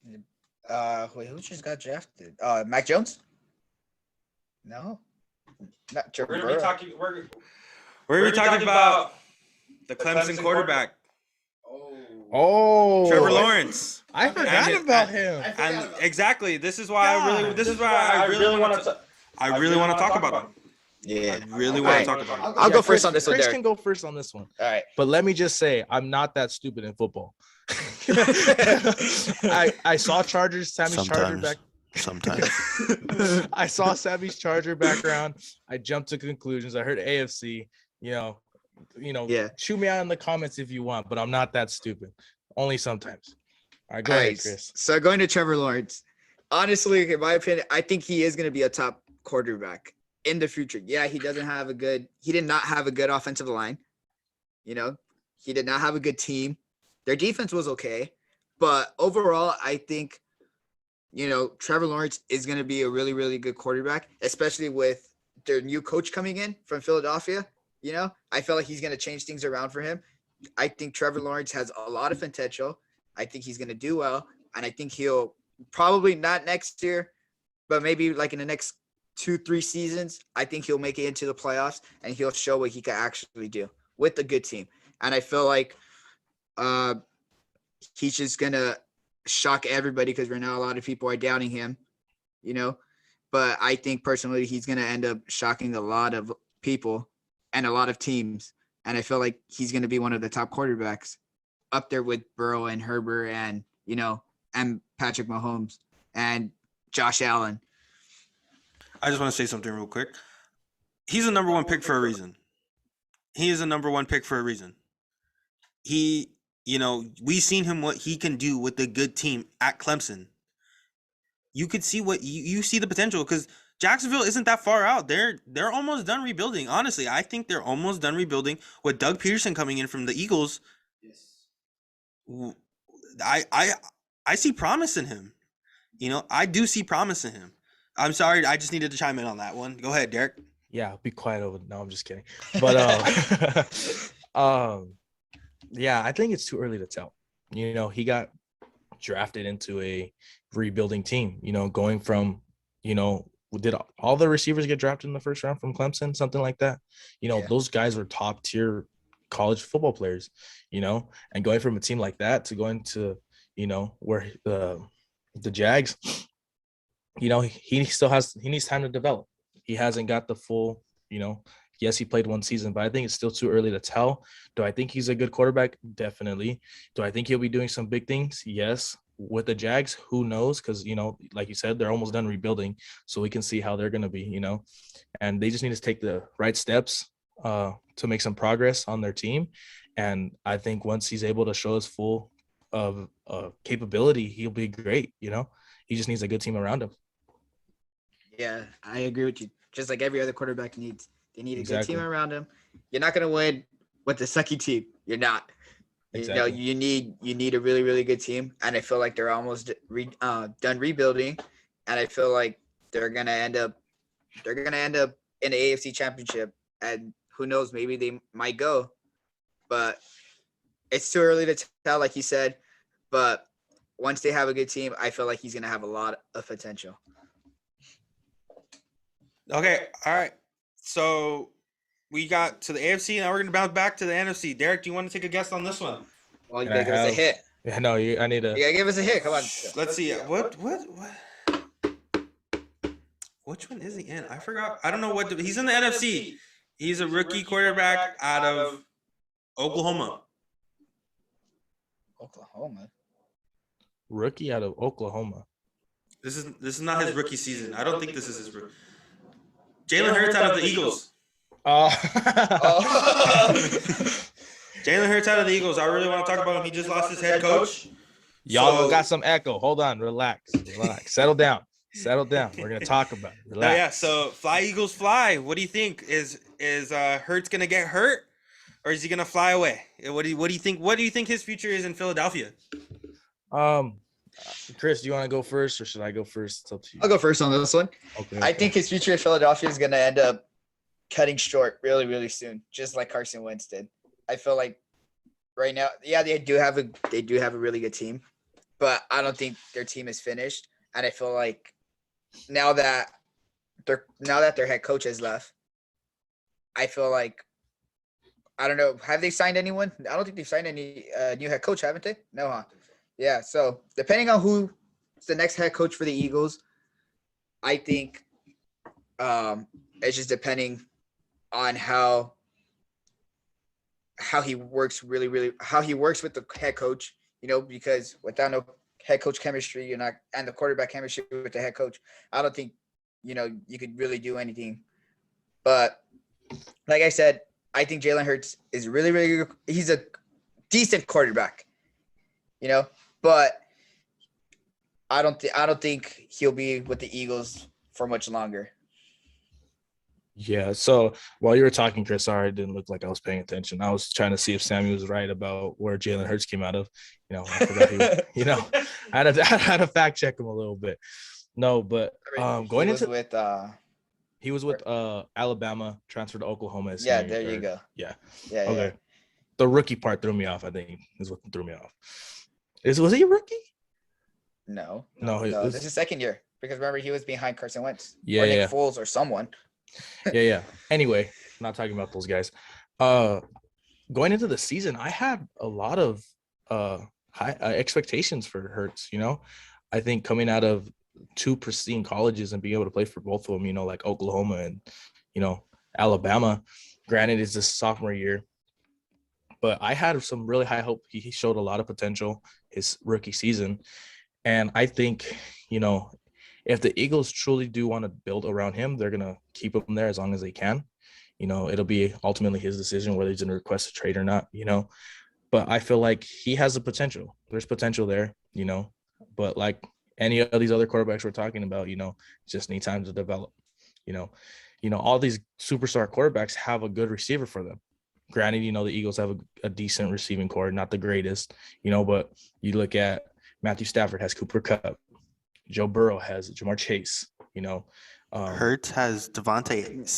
Wait, who just got drafted? Mac Jones? No. Not Trevor. We're gonna be talking about the Clemson quarterback. Oh, Trevor Lawrence. I forgot about him. And exactly, this is why I really want to talk about him. Yeah, I really want to talk about him. I'll go first on this one. Chris can go first on this one. All right, but let me just say, I'm not that stupid in football. I saw Sammy's Charger back. Sometimes. I saw Sammy's Charger background. I jumped to conclusions. I heard AFC. Shoot me out in the comments if you want, but I'm not that stupid. Only sometimes. All right, go ahead, Chris. So going to Trevor Lawrence. Honestly, in my opinion, I think he is going to be a top quarterback in the future. Yeah, he did not have a good offensive line. He did not have a good team. Their defense was okay, but overall, I think Trevor Lawrence is going to be a really, really good quarterback, especially with their new coach coming in from Philadelphia. I feel like he's going to change things around for him. I think Trevor Lawrence has a lot of potential. I think he's going to do well, and I think he'll probably not next year, but maybe like in the next 2-3 seasons, I think he'll make it into the playoffs, and he'll show what he can actually do with a good team. And I feel like he's just going to shock everybody because right now a lot of people are doubting him, but I think personally he's going to end up shocking a lot of people and a lot of teams, and I feel like he's going to be one of the top quarterbacks up there with Burrow and Herbert and and Patrick Mahomes and Josh Allen. I just want to say something real quick. He's a number one pick for a reason. He is a number one pick for a reason. We've seen him what he can do with a good team at Clemson. You could see what you see the potential because Jacksonville isn't that far out. They're almost done rebuilding. Honestly, I think they're almost done rebuilding with Doug Peterson coming in from the Eagles. Yes. I see promise in him. I do see promise in him. I'm sorry, I just needed to chime in on that one. Go ahead, Derek. Yeah, be quiet over. No, I'm just kidding. But yeah, I think it's too early to tell. He got drafted into a rebuilding team. Going from did all the receivers get drafted in the first round from Clemson, something like that? Those guys were top tier college football players. And going from a team like that to going to where the Jags. He needs time to develop. He hasn't got the full, Yes, he played one season, but I think it's still too early to tell. Do I think he's a good quarterback? Definitely. Do I think he'll be doing some big things? Yes. With the Jags, who knows? Because, like you said, they're almost done rebuilding. So we can see how they're going to be, and they just need to take the right steps to make some progress on their team. And I think once he's able to show his full of capability, he'll be great. He just needs a good team around him. Yeah, I agree with you. Just like every other quarterback needs. They need a Exactly. good team around him. You're not going to win with a sucky team. You're not. Exactly. You need a really, really good team. And I feel like they're almost done rebuilding. And I feel like they're gonna end up in the AFC Championship. And who knows, maybe they might go. But it's too early to tell, like you said. But once they have a good team, I feel like he's gonna have a lot of potential. Okay, all right. So we got to the AFC, now we're gonna bounce back to the NFC. Derek, do you want to take a guess on this one? Well, you And I gotta give us a hit. Yeah, no, I need You gotta give us a hit. Come on. Let's see. What? Which one is he in? I forgot. I don't know what. He's in the NFC. He's a rookie quarterback out of Oklahoma. Oklahoma. rookie out of Oklahoma. This is not his rookie season. I don't think this is his rookie. Jalen Hurts out of the Eagles. Oh. Jalen Hurts out of the Eagles. I really want to talk about him. He just lost his head coach. Y'all got some echo. Hold on. Relax. Settle down. We're gonna talk about it. Relax. Yeah. So fly Eagles fly. What do you think? Is Hurts gonna get hurt, or is he gonna fly away? What do you think? What do you think his future is in Philadelphia? Chris, do you want to go first, or should I go first? It's up to you. I'll go first on this one. Okay. I think his future in Philadelphia is going to end up cutting short really, really soon, just like Carson Wentz did. I feel like right now, yeah, they do have a really good team, but I don't think their team is finished. And I feel like now that their head coach has left, I feel like, I don't know, have they signed anyone? I don't think they've signed any new head coach, haven't they? No, huh? Yeah, so depending on who's the next head coach for the Eagles, I think it's just depending on how he works how he works with the head coach, because without no head coach chemistry, and the quarterback chemistry with the head coach, I don't think, you could really do anything. But like I said, I think Jalen Hurts is really, really good. He's a decent quarterback, but I don't think he'll be with the Eagles for much longer. Yeah. So while you were talking, Chris, sorry, it didn't look like I was paying attention. I was trying to see if Sammy was right about where Jalen Hurts came out of. I forgot I had to fact check him a little bit. No, but he was with Alabama, transferred to Oklahoma. Yeah, there you go. Yeah. Yeah. Okay. Yeah. The rookie part threw me off, I think, is what threw me off. Was he a rookie? No, this is second year, because remember he was behind Carson Wentz. Yeah, or Nick Foles or someone. Yeah. Anyway, I'm not talking about those guys. Going into the season, I had a lot of high expectations for Hurts. I think coming out of two pristine colleges and being able to play for both of them, like Oklahoma and Alabama. Granted, it's his sophomore year, but I had some really high hope. He showed a lot of potential his rookie season. And I think, if the Eagles truly do want to build around him, they're going to keep him there as long as they can. It'll be ultimately his decision whether he's going to request a trade or not, But I feel like he has the potential. There's potential there, But like any of these other quarterbacks we're talking about, just need time to develop. All these superstar quarterbacks have a good receiver for them. Granted, the Eagles have a decent receiving core, not the greatest, but you look at Matthew Stafford has Cooper Kupp. Joe Burrow has Jamar Chase, Hurts has Devontae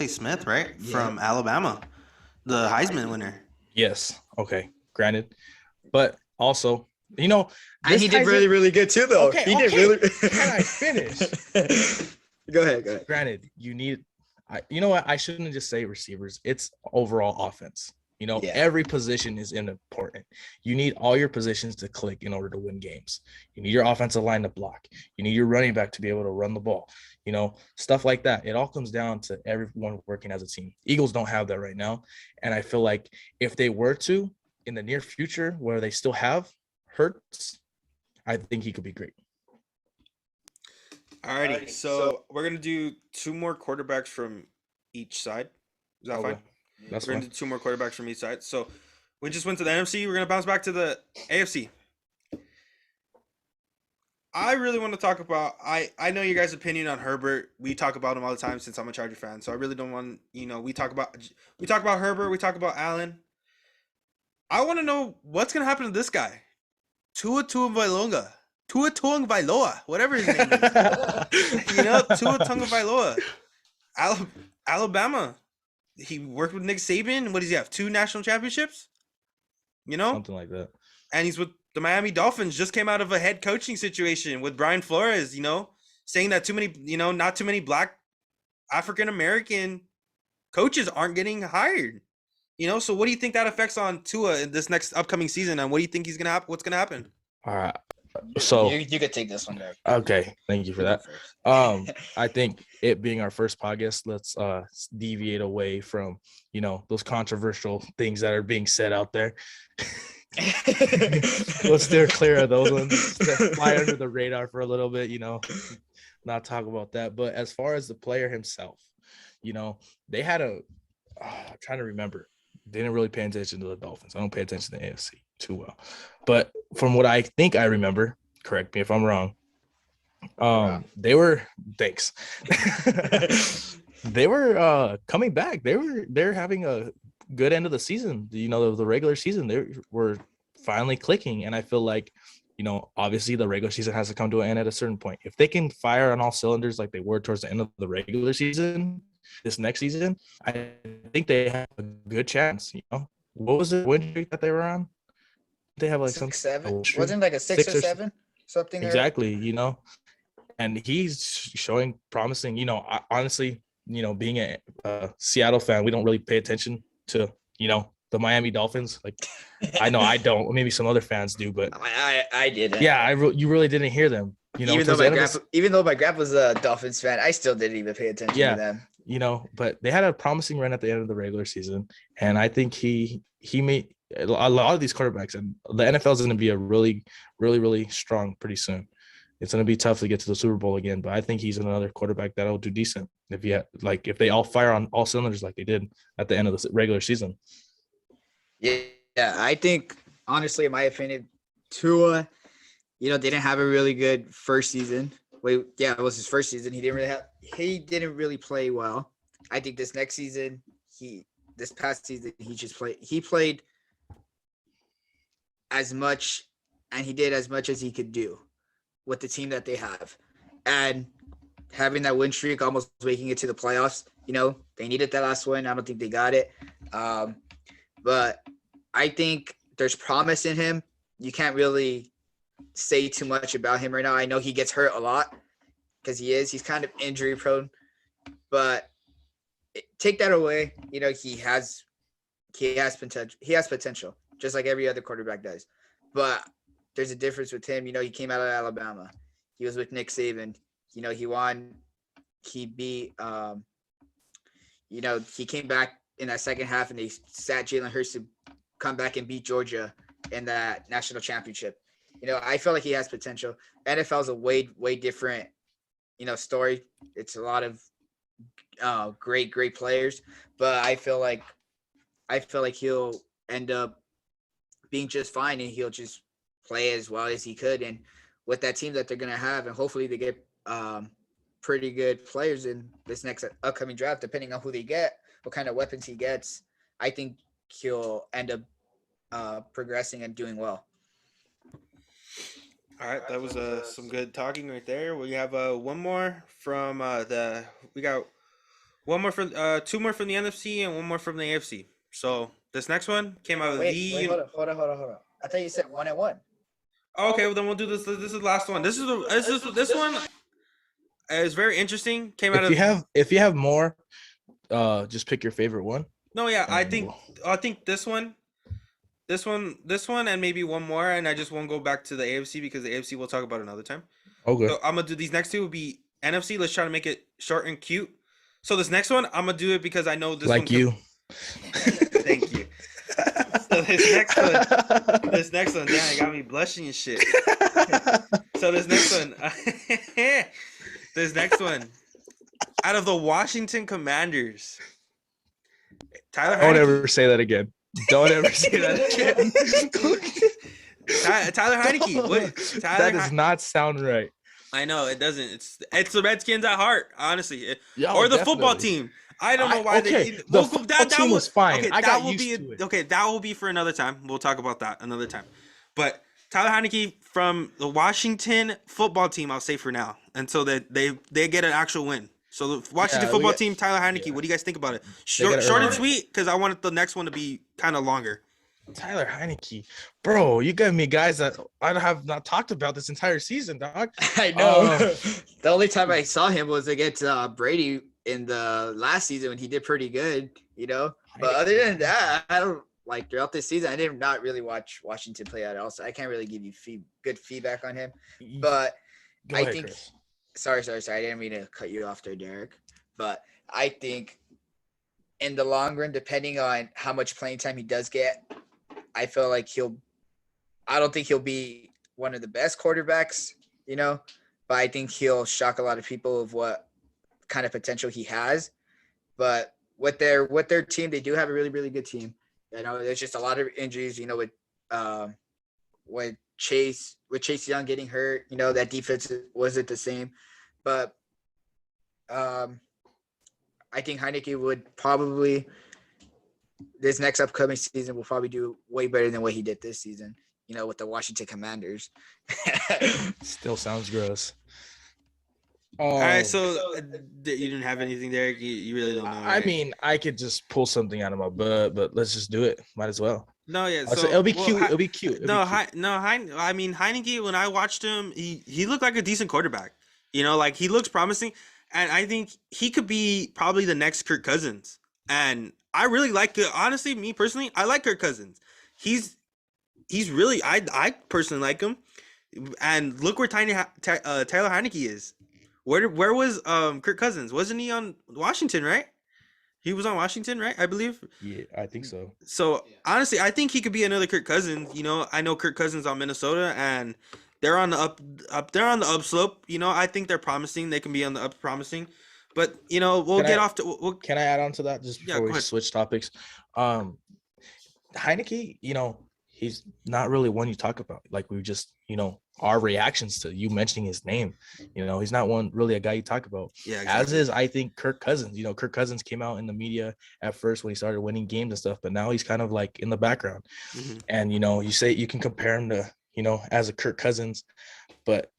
Smith, right? Yeah. From Alabama, the Heisman winner. Yes. Okay. Granted. But also, and he did really, really good too, though. Okay, he did really. Can I finish? Go ahead. Granted, you know what? I shouldn't just say receivers. It's overall offense. You know, Yeah. every position is important. You need all your positions to click in order to win games. You need your offensive line to block. You need your running back to be able to run the ball. You know, stuff like that. It all comes down to everyone working as a team. Eagles don't have that right now. And I feel like if they were to in the near future where they still have Hurts, I think he could be great. Alrighty, so we're gonna do 2 more quarterbacks from each side. Is that Okay. fine? That's We're fine. gonna do 2 more quarterbacks from each side. So we just went to the NFC. We're gonna bounce back to the AFC. I really want to talk about. I know your guys' opinion on Herbert. We talk about him all the time since I'm a Charger fan. So I really don't want we talk about Herbert. We talk about Allen. I want to know what's gonna happen to this guy, Tua Tagovailoa, whatever his name is. Tua Tagovailoa, Alabama. He worked with Nick Saban. What does he have? 2 national championships. Something like that. And he's with the Miami Dolphins. Just came out of a head coaching situation with Brian Flores. Saying that not too many Black African American coaches aren't getting hired. So what do you think that affects on Tua in this next upcoming season? And what do you think what's gonna happen? All right. So you could take this one, Derek. okay, thank you for that. I think it being our first podcast, let's deviate away from those controversial things that are being said out there. Let's steer clear of those ones. Fly under the radar for a little bit, not talk about that. But as far as the player himself, they had I'm trying to remember. They didn't really pay attention to the Dolphins. I don't pay attention to the AFC too well. But from what I think I remember, correct me if I'm wrong, they were thanks. They were coming back. They're having a good end of the season. The regular season, they were finally clicking. And I feel like, obviously the regular season has to come to an end at a certain point. If they can fire on all cylinders like they were towards the end of the regular season, this next season, I think they have a good chance. What was the win streak that they were on? They have like 6, 7. streak? Wasn't it like a 6 or 6 7? Something exactly. And he's showing promising. Honestly, being a Seattle fan, we don't really pay attention to the Miami Dolphins. Like, I know I don't. Maybe some other fans do, but I didn't. yeah, you really didn't hear them. Even though my grandpa's a Dolphins fan, I still didn't even pay attention to them. But they had a promising run at the end of the regular season, and I think he made a lot of these quarterbacks, and the NFL is going to be a really, really, really strong pretty soon. It's going to be tough to get to the Super Bowl again, but I think he's another quarterback that'll do decent if they all fire on all cylinders like they did at the end of the regular season. Yeah, I think honestly, in my opinion, Tua, didn't have a really good first season. It was his first season. He didn't really play well. I think this next season, this past season, he played as much, and he did as much as he could do with the team that they have. And having that win streak, almost making it to the playoffs, they needed that last win. I don't think they got it. But I think there's promise in him. You can't really say too much about him right now. I know he gets hurt a lot because he's kind of injury prone, but take that away. He has potential. He has potential, just like every other quarterback does. But there's a difference with him. He came out of Alabama. He was with Nick Saban. He won. He beat. He came back in that second half, and they sat Jalen Hurts to come back and beat Georgia in that national championship. I feel like he has potential. NFL is a way different, story. It's a lot of great players, but I feel like he'll end up being just fine, and he'll just play as well as he could. And with that team that they're gonna have, and hopefully they get pretty good players in this next upcoming draft, depending on who they get, what kind of weapons he gets, I think he'll end up progressing and doing well. All right, that was some good talking right there. We have one more from we got one more from 2 more from the NFC and 1 more from the AFC. So this next one came out of Wait, hold on. I thought you said 1 and 1. Oh, okay, well then we'll do this. This is the last one. This one is very interesting. Came out If you have more, just pick your favorite one. No, yeah, I think I think this one, and maybe one more, and I just won't go back to the AFC because the AFC we'll talk about another time. Okay. So I'm gonna do these next two will be NFC. Let's try to make it short and cute. So this next one, I'm gonna do it because I know this Like one. you. Thank you. So this next one, damn, it got me blushing and shit. So this next one, out of the Washington Commanders, Tyler Don't Heineke. ever say that again. Don't ever say that again. Tyler Heineke. What? That does not sound right. I know it doesn't. It's the Redskins at heart, honestly, Yeah, or the football definitely. team. I don't know why okay. they. The football team was fine. Okay, I that got will used be to it. okay. That will be for another time. We'll talk about that another time. But Tyler Heineke from the Washington football team, I'll say for now, until they get an actual win. So the Washington Yeah, football team, Tyler Heineke. yeah. What do you guys think about it? gotta Short earn and it. sweet, because I wanted the next one to be kind of longer. Tyler Heineke, bro, you got me guys that I have not talked about this entire season, dog. I know. Oh. The only time I saw him was against Brady in the last season when he did pretty good, you know. But other than that, I don't like throughout this season. I did not really watch Washington play at all, so I can't really give you good feedback on him. But Go I ahead, think. Chris. Sorry. I didn't mean to cut you off there, Derek. But I think in the long run, depending on how much playing time he does get, I feel like I don't think he'll be one of the best quarterbacks, you know, but I think he'll shock a lot of people of what kind of potential he has. But with their team, they do have a really, really good team. You know, there's just a lot of injuries, you know, with Chase Young getting hurt, you know, that defense wasn't the same. But I think Heineke would probably this next upcoming season will probably do way better than what he did this season, you know, with the Washington Commanders. Still sounds gross. All right, so you didn't have anything there. You really don't know. I Right? mean, I could just pull something out of my butt, but let's just do it. Might as well. No, yeah. So it'll be cute. It'll be cute. I mean, Heineke. When I watched him, he looked like a decent quarterback. You know, like he looks promising, and I think he could be probably the next Kirk Cousins. And I really like it. Honestly, me personally, I like Kirk Cousins. He's really I personally like him. And look where Tyler Heineke is. Where was Kirk Cousins? Wasn't he on Washington, right? He was on Washington, right? I believe. Yeah, I think so. So honestly, I think he could be another Kirk Cousins. You know, I know Kirk Cousins on Minnesota, and they're on the up. They're on the upslope. You know, I think they're promising. They can be on the up promising. But you know, we'll get off to. Can I add on to that just before we ahead. switch topics? Heineke, you know, he's not really one you talk about. Like we just, you know, our reactions to you mentioning his name. You know, he's not really a guy you talk about. Yeah, exactly. As is, I think Kirk Cousins. You know, Kirk Cousins came out in the media at first when he started winning games and stuff, but now he's kind of like in the background. Mm-hmm. And you know, you say you can compare him to, you know, as a Kirk Cousins, but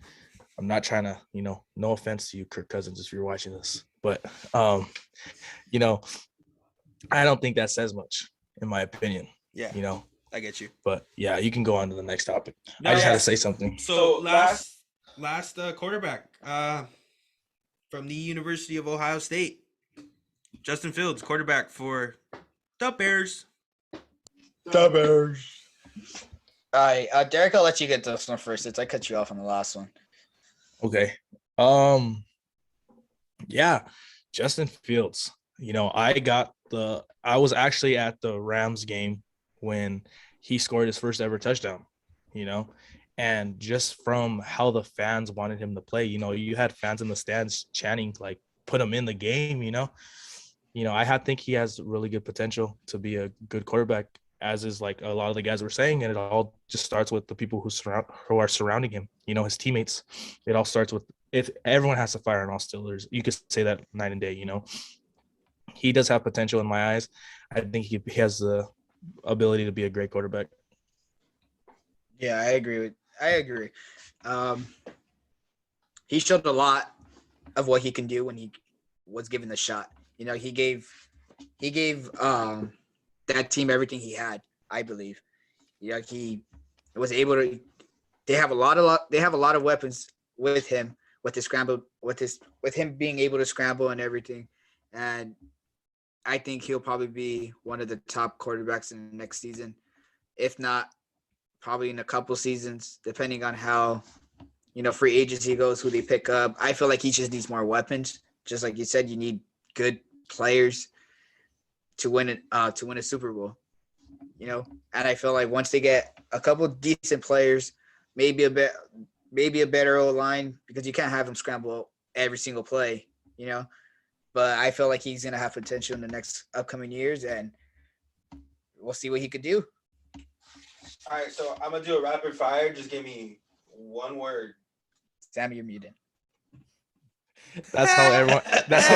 I'm not trying to, you know, no offense to you, Kirk Cousins, if you're watching this, but you know, I don't think that says much in my opinion. Yeah, you know, I get you. But yeah, you can go on to the next topic. No, I just had to say something. So last quarterback from the University of Ohio State, Justin Fields, quarterback for the Bears. The Bears. All right, Derek, I'll let you get this one first since I cut you off on the last one. Okay. Yeah, Justin Fields. You know, I was actually at the Rams game when he scored his first ever touchdown, you know, and just from how the fans wanted him to play, you know, you had fans in the stands chanting, like, put him in the game, you know, I think he has really good potential to be a good quarterback, as is like a lot of the guys were saying. And it all just starts with the people who are surrounding him, you know, his teammates. It all starts with, if everyone has to fire on all Steelers, you could say that night and day, you know. He does have potential in my eyes. I think he has the ability to be a great quarterback. Yeah, I agree. He showed a lot of what he can do when he was given the shot. You know, he gave that team everything he had, I believe. You know, he was able to. They have a lot of weapons with him, with his scramble, with him being able to scramble and everything. And I think he'll probably be one of the top quarterbacks in the next season. If not, probably in a couple seasons, depending on how, free agency goes, who they pick up. I feel like he just needs more weapons. Just like you said, you need good players to win it, to win a Super Bowl. And I feel like once they get a couple decent players, maybe a better O-line, because you can't have him scramble every single play, But I feel like he's gonna have potential in the next upcoming years, and we'll see what he could do. All right, so I'm gonna do a rapid fire. Just give me one word. Sammy, you're muted. That's how everyone can tell. That's how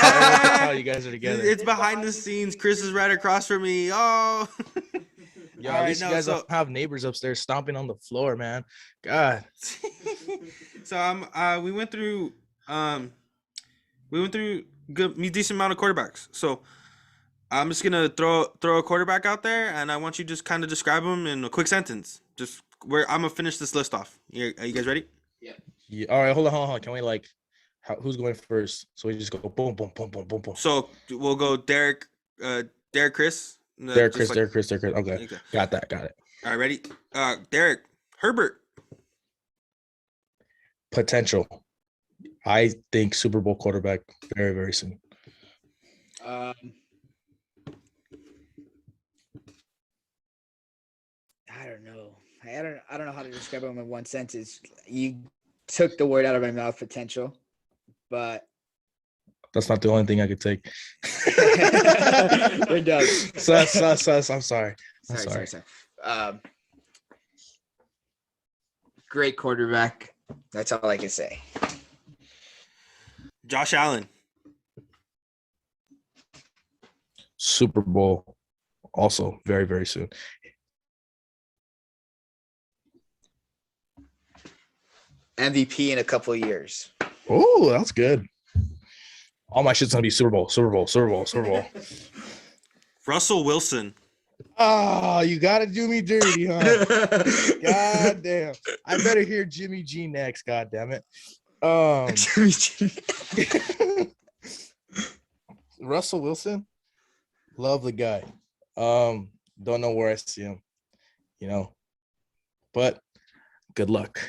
everyone can tell you guys are together. It's behind the scenes. Chris is right across from me. Oh. Yo, at least you guys don't have neighbors upstairs stomping on the floor, man. God. So we went through decent amount of quarterbacks. So I'm just gonna throw a quarterback out there, and I want you to just kind of describe him in a quick sentence. Just where I'm gonna finish this list off. Are you guys ready? Yeah. All right, hold on. Can we who's going first? So we just go boom, boom, boom, boom, boom, boom. So we'll go Derek, Chris. Derek, Chris. Okay. Got it. All right, ready? Derek, Herbert. Potential. I think Super Bowl quarterback very, very soon. I don't know. I don't know how to describe him in one sentence. You took the word out of my mouth, potential, but that's not the only thing I could take. You're done. Sus. I'm sorry. Sorry. Great quarterback. That's all I can say. Josh Allen. Super Bowl also very, very soon. MVP in a couple of years. Oh, that's good. All my shit's gonna be Super Bowl. Russell Wilson. Oh, you gotta do me dirty, huh? God damn. I better hear Jimmy G next, god damn it. Jimmy G. Russell Wilson, love the guy. Don't know where I see him, but good luck.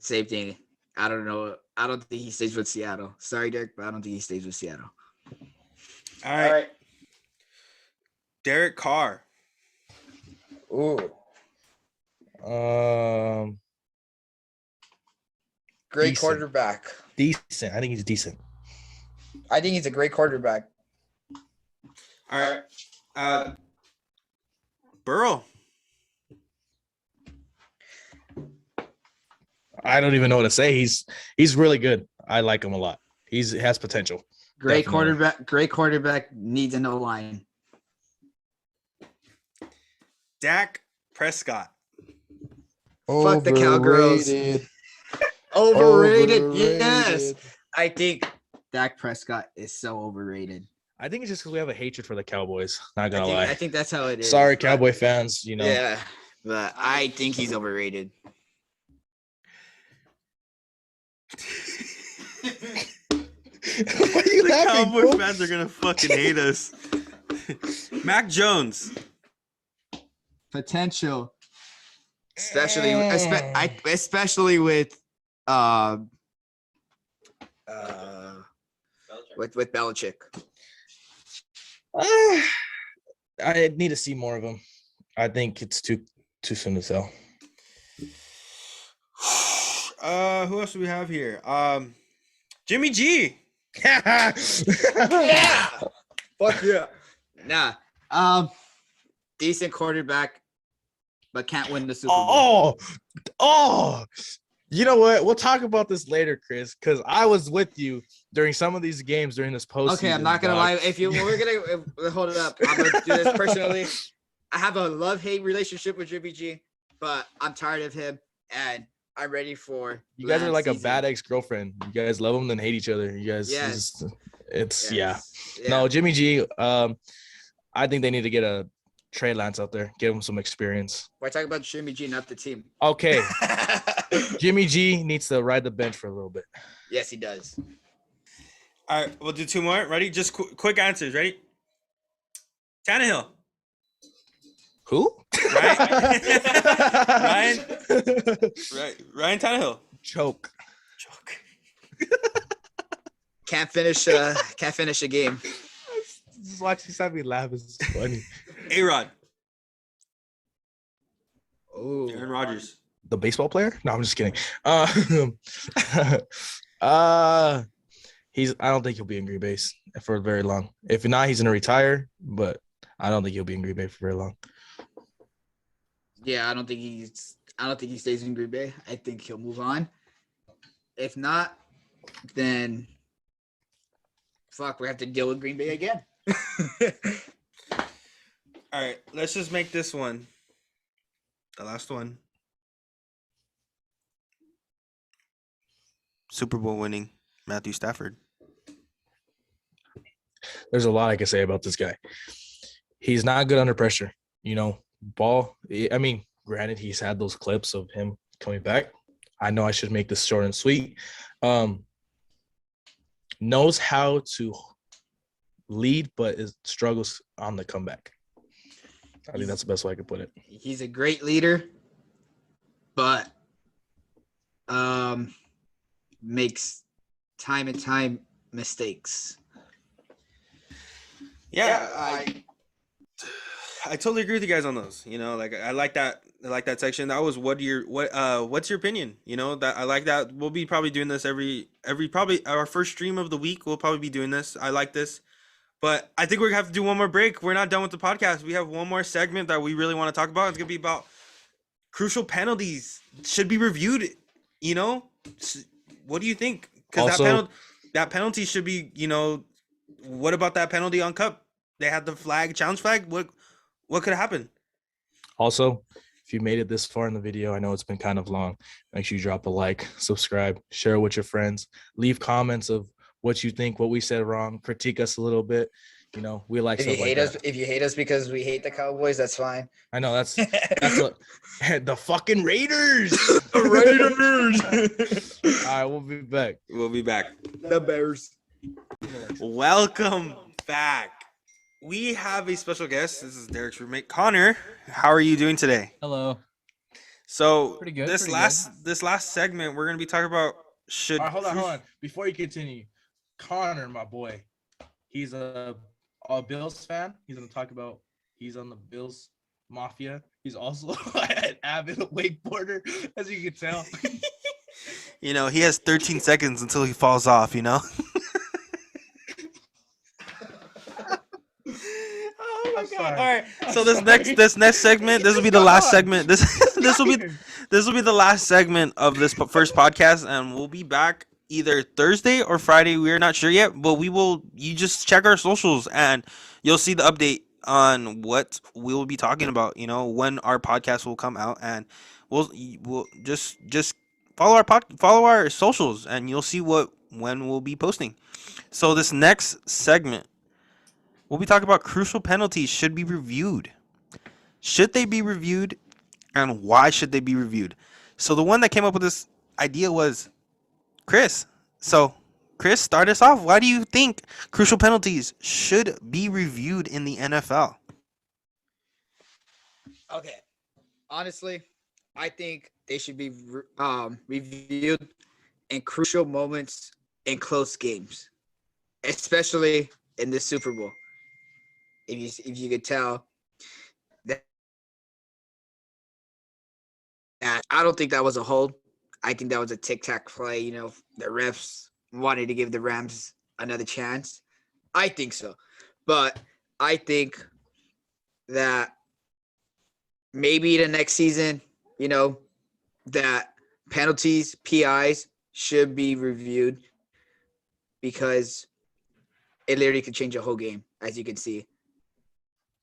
Same thing. I don't know. I don't think he stays with Seattle. Sorry, Derek, but I don't think he stays with Seattle. All right. Derek Carr. Ooh. Great Decent. quarterback. Decent. I think he's decent. I think he's a great quarterback. All right. Burrow. I don't even know what to say. He's really good. I like him a lot. He has potential. Great Definitely. quarterback. Great quarterback needs a no line. Dak Prescott. Fuck the Cowgirls. Overrated. Yes. I think Dak Prescott is so overrated. I think it's just because we have a hatred for the Cowboys. Not gonna lie. I think that's how it is. Sorry, Cowboy fans. Yeah, but I think he's overrated. Why are you The laughing, Cowboy bro? fans are gonna fucking hate us. Mac Jones. Potential, especially with with Belichick. I need to see more of him. I think it's too soon to tell. Who else do we have here? Jimmy G. Yeah. Fuck yeah. Nah. Decent quarterback, but can't win the Super Bowl. Oh. You know what? We'll talk about this later, Chris, because I was with you during some of these games during this postseason. Okay, I'm not gonna lie. Hold it up. I'm gonna do this personally. I have a love-hate relationship with Jimmy G, but I'm tired of him, and I'm ready for. You guys are like season. a bad ex-girlfriend. You guys love them, then hate each other. You guys, Yes. Yeah. No, Jimmy G. I think they need to get a Trey Lance out there, give him some experience. We're talking about Jimmy G, not the team. Okay, Jimmy G needs to ride the bench for a little bit. Yes, he does. All right, we'll do two more. Ready? Just quick answers. Ready? Tannehill. Who? Ryan. Ryan Tannehill. Choke. Can't finish a game. Just watching Sammy laugh is funny. A-Rod. Oh, Aaron Rodgers. The baseball player? No, I'm just kidding. I don't think he'll be in Green Bay for very long. If not, he's gonna retire, but I don't think he'll be in Green Bay for very long. yeah, I don't think he stays in Green Bay. I think he'll move on. If not, then fuck, we have to deal with Green Bay again. All right, let's just make this one the last one. Super Bowl winning Matthew Stafford. There's a lot I can say about this guy. He's not good under pressure. I mean, granted, he's had those clips of him coming back. I know I should make this short and sweet. Knows how to lead, but struggles on the comeback. I think that's the best way I could put it. He's a great leader, but makes time and time mistakes. Yeah, I totally agree with you guys on those. I like that. I like that section. That was what's your opinion? That I like that. We'll be probably doing this every probably our first stream of the week. We'll probably be doing this. I like this, but I think we're gonna have to do one more break. We're not done with the podcast. We have one more segment that we really want to talk about. It's gonna be about crucial penalties should be reviewed. What do you think? Because that penalty should be. What about that penalty on Cup? They had the challenge flag. What could happen? Also, if you made it this far in the video, I know it's been kind of long. Make sure you drop a like, subscribe, share with your friends, leave comments of what you think, what we said wrong, critique us a little bit. We like. If you hate us, if you hate us because we hate the Cowboys, that's fine. I know that's the fucking Raiders. Raiders. All right, we'll be back. We'll be back. The Bears. Welcome back. We have a special guest. This is Derek's roommate, Connor. How are you doing today? Hello. So Pretty good. This last segment, we're gonna be talking about All right, hold on. Before you continue, Connor, my boy, he's a Bills fan. He's gonna talk about. He's on the Bills Mafia. He's also an avid wakeboarder, as you can tell. He has 13 seconds until he falls off. Oh my God! All right. So this next segment, this will be the last segment. This will be the last segment of this first podcast, and we'll be back either Thursday or Friday. We're not sure yet, but we will. You just check our socials, and you'll see the update on what we will be talking about. When our podcast will come out, and we'll just follow our socials, and you'll see when we'll be posting. So this next segment, we'll be talking about crucial penalties should be reviewed. Should they be reviewed, and why should they be reviewed? So the one that came up with this idea was Chris. So Chris, start us off. Why do you think crucial penalties should be reviewed in the NFL? Okay. Honestly, I think they should be reviewed in crucial moments in close games, especially in the Super Bowl. If you could tell that I don't think that was a hold. I think that was a tic-tac play. The refs wanted to give the Rams another chance. I think so. But I think that maybe the next season, that penalties, PIs should be reviewed because it literally could change a whole game, as you can see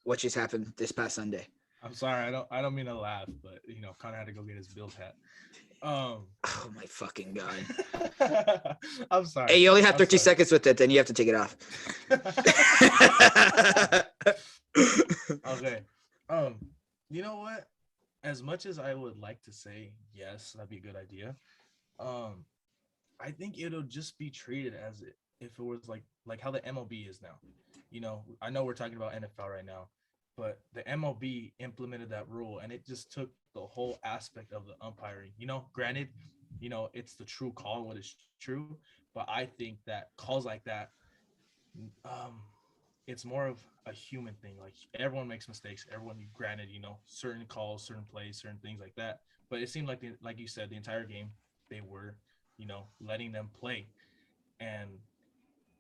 what just happened this past Sunday. I'm sorry, I don't mean to laugh, but Connor had to go get his Bills hat. Oh my fucking God. I'm sorry. Hey, you only have 30 seconds with it, then you have to take it off. Okay. You know what? As much as I would like to say yes, that'd be a good idea. I think it'll just be treated as if it was like how the MLB is now. You know, I know we're talking about NFL right now, but the MLB implemented that rule, and it just took the whole aspect of the umpiring. You know, granted, you know, it's the true call, what is true, but I think that calls like that, um, it's more of a human thing. Like everyone makes mistakes. Everyone, granted, you know, certain calls, certain plays, certain things like that. But it seemed like, like you said, the entire game they were, you know, letting them play. And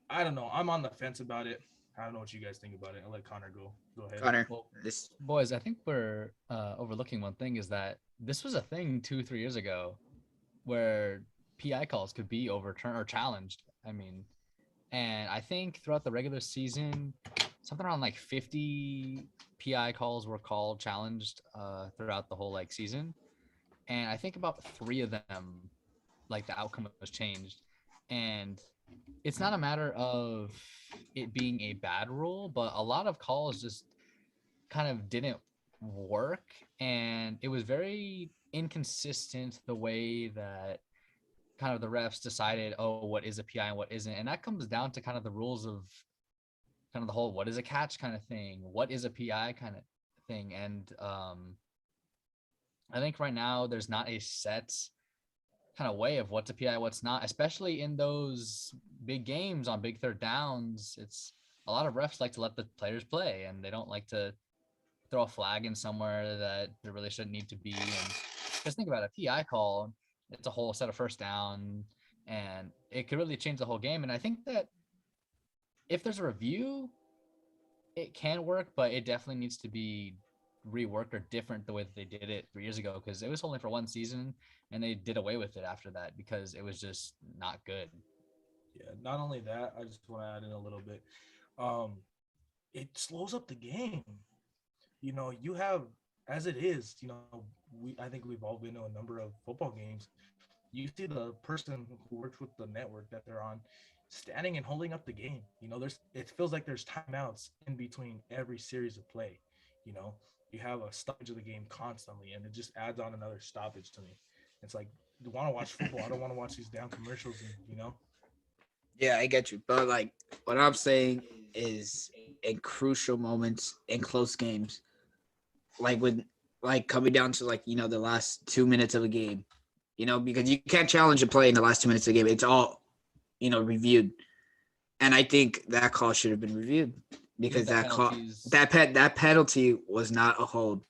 I don't know. I'm on the fence about it. I don't know what you guys think about it. I'll let Connor go. Go ahead. Connor, Well, this boys, I think we're overlooking one thing is that this was a thing 2-3 years ago where PI calls could be overturned or challenged. I mean, and I think throughout the regular season, something around like 50 PI calls were called challenged throughout the whole like season. And I think about 3 of them, like the outcome was changed. And it's not a matter of it being a bad rule, but a lot of calls just kind of didn't work. And it was very inconsistent the way that kind of the refs decided, oh, what is a PI and what isn't. And that comes down to kind of the rules of kind of the whole what is a catch kind of thing, what is a PI kind of thing. And I think right now there's not a set kind of way of what's a PI, what's not, especially in those big games on big third downs. It's a lot of refs like to let the players play, and they don't like to throw a flag in somewhere that there really shouldn't need to be. And just think about a PI call, it's a whole set of first down, and it could really change the whole game. And I think that if there's a review, it can work, but it definitely needs to be reworked or different the way that they did it 3 years ago, because it was only for one season and they did away with it after that because it was just not good. Yeah, not only that, I just want to add in a little bit. It slows up the game. You know, you have, as it is, you know, I think we've all been to a number of football games. You see the person who works with the network that they're on standing and holding up the game. You know, it feels like there's timeouts in between every series of play. You know, you have a stoppage of the game constantly, and it just adds on another stoppage to me. It's like, you want to watch football. I don't want to watch these damn commercials, and, you know. Yeah, I get you. But like what I'm saying is in crucial moments in close games, like with like coming down to like, you know, the last 2 minutes of a game, you know, because you can't challenge a play in the last 2 minutes of the game. It's all, you know, reviewed. And I think that call should have been reviewed because that penalty was not a hold.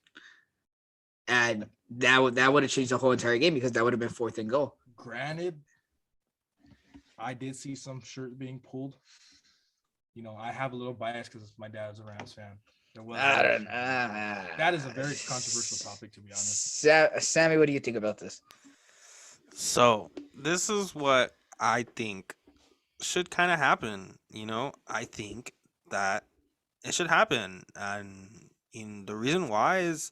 And that would have changed the whole entire game because that would have been 4th and goal. Granted, I did see some shirt being pulled. You know, I have a little bias because my dad's a Rams fan. There was that is a very controversial topic, to be honest. Sammy, what do you think about this? So this is what I think should kind of happen. You know, I think that it should happen, and the reason why is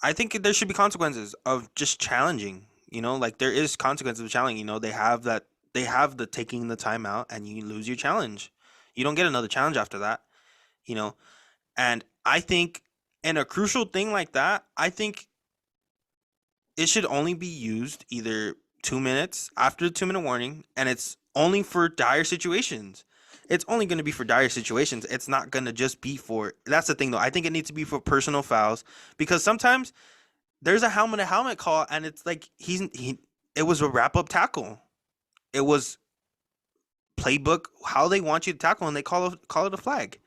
I think there should be consequences of just challenging. You know, like there is consequences of challenging. You know, they have the taking the time out, and you lose your challenge. You don't get another challenge after that. You know, and I think in a crucial thing like that, I think it should only be used either 2 minutes after the 2-minute warning, and it's only for dire situations. It's only going to be for dire situations. It's not going to just be for, that's the thing though. I think it needs to be for personal fouls, because sometimes there's a helmet call, and it's like it was a wrap up tackle. It was playbook how they want you to tackle, and they call it a flag,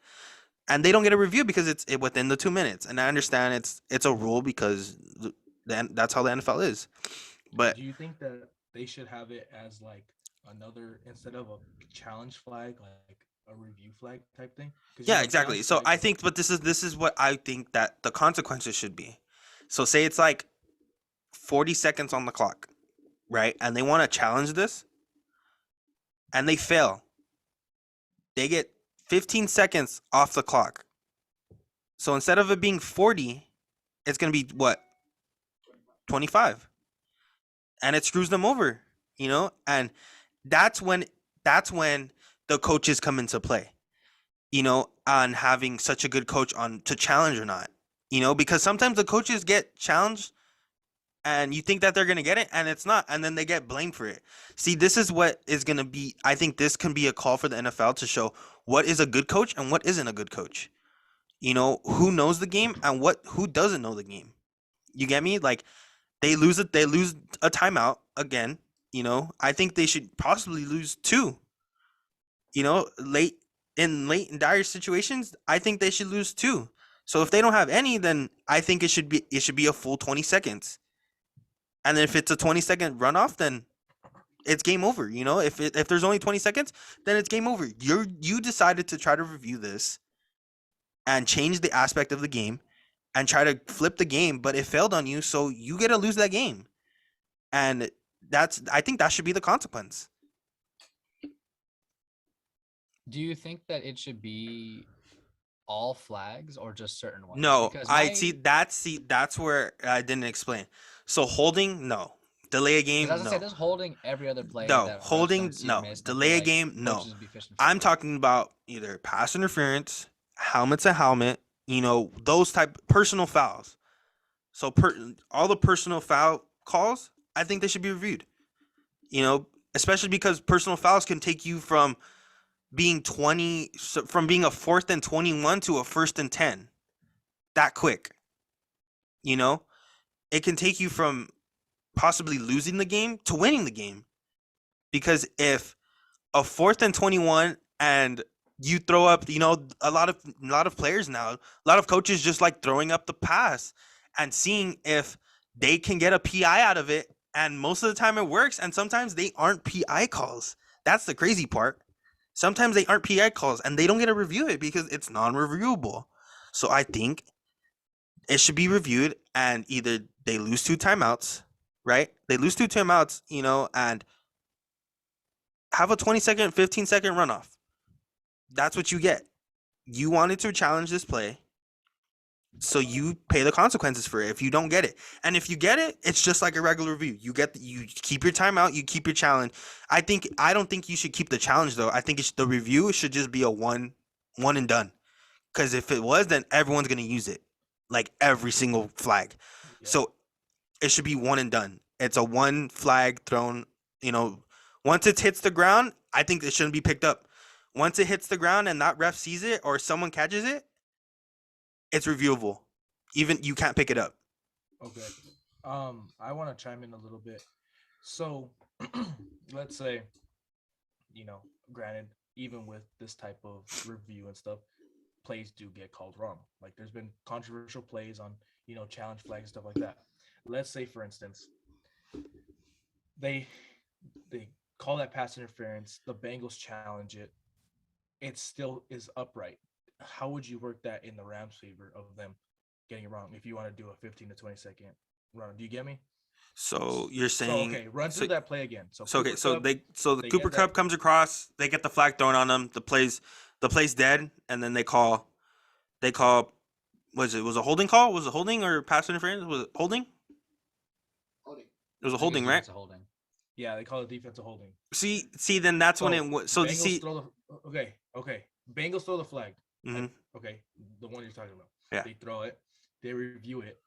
and they don't get a review because it's within the 2 minutes. And I understand it's a rule because that's how the NFL is. But do you think that they should have it as like another, instead of a challenge flag, like a review flag type thing? Yeah, exactly. So I think, but this is what I think that the consequences should be. So say it's like 40 seconds on the clock, right? And they want to challenge this, and they fail. They get 15 seconds off the clock. So instead of it being 40, it's going to be what? 25. And it screws them over, you know? And that's when the coaches come into play, you know, on having such a good coach on to challenge or not, you know, because sometimes the coaches get challenged and you think that they're gonna get it, and it's not, and then they get blamed for it. See, this is what is gonna be. I think this can be a call for the NFL to show what is a good coach and what isn't a good coach. You know, who knows the game and who doesn't know the game. You get me? Like they lose a timeout again. You know, I think they should possibly lose two. You know, late in dire situations, I think they should lose two. So if they don't have any, then I think it should be a full 20 seconds. And then if it's a 20-second runoff, then it's game over. You know, if there's only 20 seconds, then it's game over. You decided to try to review this and change the aspect of the game and try to flip the game, but it failed on you, so you get to lose that game. And I think that should be the consequence. Do you think that it should be all flags or just certain ones? No, Because that's where I didn't explain. So holding, no. Delay a game, as I no. said, there's holding every other play. No, that refs holding, don't see no. missed. I Delay feel a like game, no. coaches be fishing for I'm it. talking about either pass interference, helmet to helmet, you know, those type personal fouls. So all the personal foul calls, I think they should be reviewed. You know, especially because personal fouls can take you from being a 4th and 21 to a 1st and 10 that quick. You know, it can take you from possibly losing the game to winning the game, because if a 4th and 21 and you throw up, you know, a lot of players now, a lot of coaches just like throwing up the pass and seeing if they can get a PI out of it, and most of the time it works, and sometimes they aren't PI calls. That's the crazy part. Sometimes they aren't PI calls and they don't get to review it because it's non-reviewable. So I think it should be reviewed, and either they lose 2 timeouts, right? They lose 2 timeouts, you know, and have a 20-second, 15-second runoff. That's what you get. You wanted to challenge this play, so you pay the consequences for it if you don't get it. And if you get it, it's just like a regular review. You keep your timeout, you keep your challenge. I don't think you should keep the challenge though. I think the review should just be a one and done. Because if it was, then everyone's gonna use it, like every single flag. Yeah. So it should be one and done. It's a one flag thrown. You know, once it hits the ground, I think it shouldn't be picked up. Once it hits the ground and that ref sees it or someone catches it, it's reviewable. Even you can't pick it up. Okay. I want to chime in a little bit. So, let's say, you know, granted, even with this type of review and stuff, plays do get called wrong. Like there's been controversial plays on, you know, challenge flags, stuff like that. Let's say, for instance, they call that pass interference, the Bengals challenge it, it still is upright. How would you work that in the Rams' favor of them getting it wrong if you want to do a 15 to 20-second run? Do you get me? So you're saying, okay, run through that play again. So okay, so Cup, the they Cooper get Cup that- comes across, they get the flag thrown on them, the play's dead, and then they call was it a holding call? Was it holding or pass interference? Was it holding? Holding. It was a I think holding, right? It's a holding. Yeah, they call it defensive holding. See, then that's when it. So Bengals see, throw the okay. Bengals throw the flag. Mhm. Okay, the one you're talking about. Yeah. They throw it, they review it,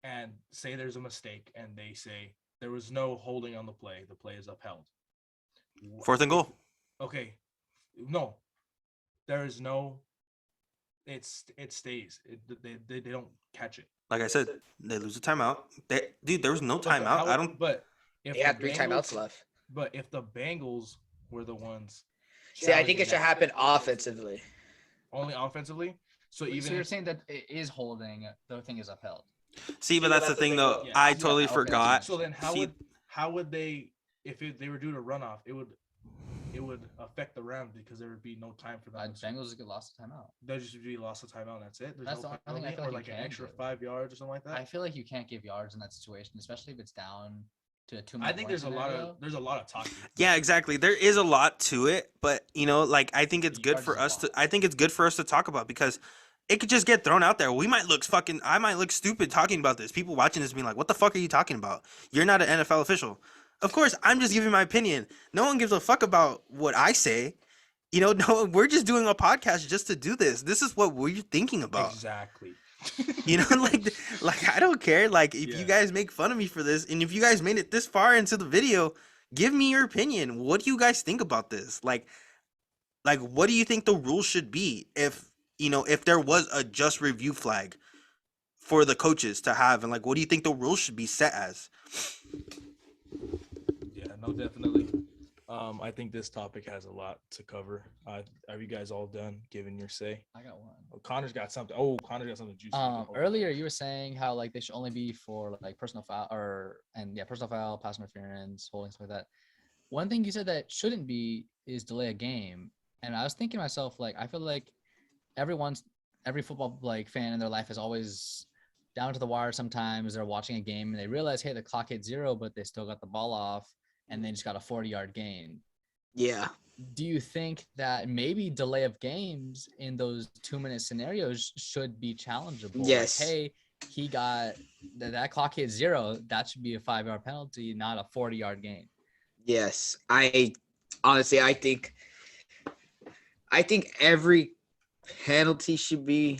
and say there's a mistake, and they say there was no holding on the play. The play is upheld. 4th and goal. Okay, no, there is no. It stays. They don't catch it. Like I said, they lose a timeout. Dude, there was no But timeout. how- I don't. But if They the had 3 timeouts Bengals- left. But if the Bengals were the ones, See, I think it challenging should that, happen offensively. only offensively. So So even you're if, saying that it is holding, the thing is upheld. See, but that's the thing, though. Yeah. I Yeah, totally okay. forgot. so then See, how would they if they were due to runoff? It would affect the Rams because there would be no time for them. Bengals get lost a timeout. They just be lost of timeout. And that's it. There's That's no the only thing I penalty feel or like like you an can extra do. 5 yards or something like that. I feel like you can't give yards in that situation, especially if it's down to a 2 minute. I think there's a lot of talking. yeah, exactly. There is a lot to it, but you know, like I think it's The good yards for is a us to. lot. I think it's good for us to talk about because it could just get thrown out there. I might look stupid talking about this. People watching this being like, "What the fuck are you talking about? You're not an NFL official." Of course, I'm just giving my opinion. No one gives a fuck about what I say. You know, no, we're just doing a podcast just to do this. This is what we're thinking about. Exactly. You know, like I don't care. Like if you Yeah. guys make fun of me for this, and if you guys made it this far into the video, give me your opinion. What do you guys think about this? Like what do you think the rules should be if if there was a just review flag for the coaches to have, and like what do you think the rules should be set as? Yeah, no, definitely. I think this topic has a lot to cover. Are you guys all done giving your say? I got one. Oh, Connor's got something. Oh, Connor's got something juicy. Hold on. Earlier you were saying how like they should only be for like personal foul personal foul, pass interference, holding stuff like that. One thing you said that shouldn't be is delay a game, and I was thinking to myself like I feel like every football like fan in their life is always down to the wire. Sometimes they're watching a game and they realize, hey, the clock hit 0, but they still got the ball off, and they just got a 40-yard gain. Yeah. Do you think that maybe delay of games in those 2-minute scenarios should be challengeable? Yes. Like, hey, he got that clock hit 0. That should be a 5-yard penalty, not a 40-yard gain. Yes. I honestly, I think every penalty should be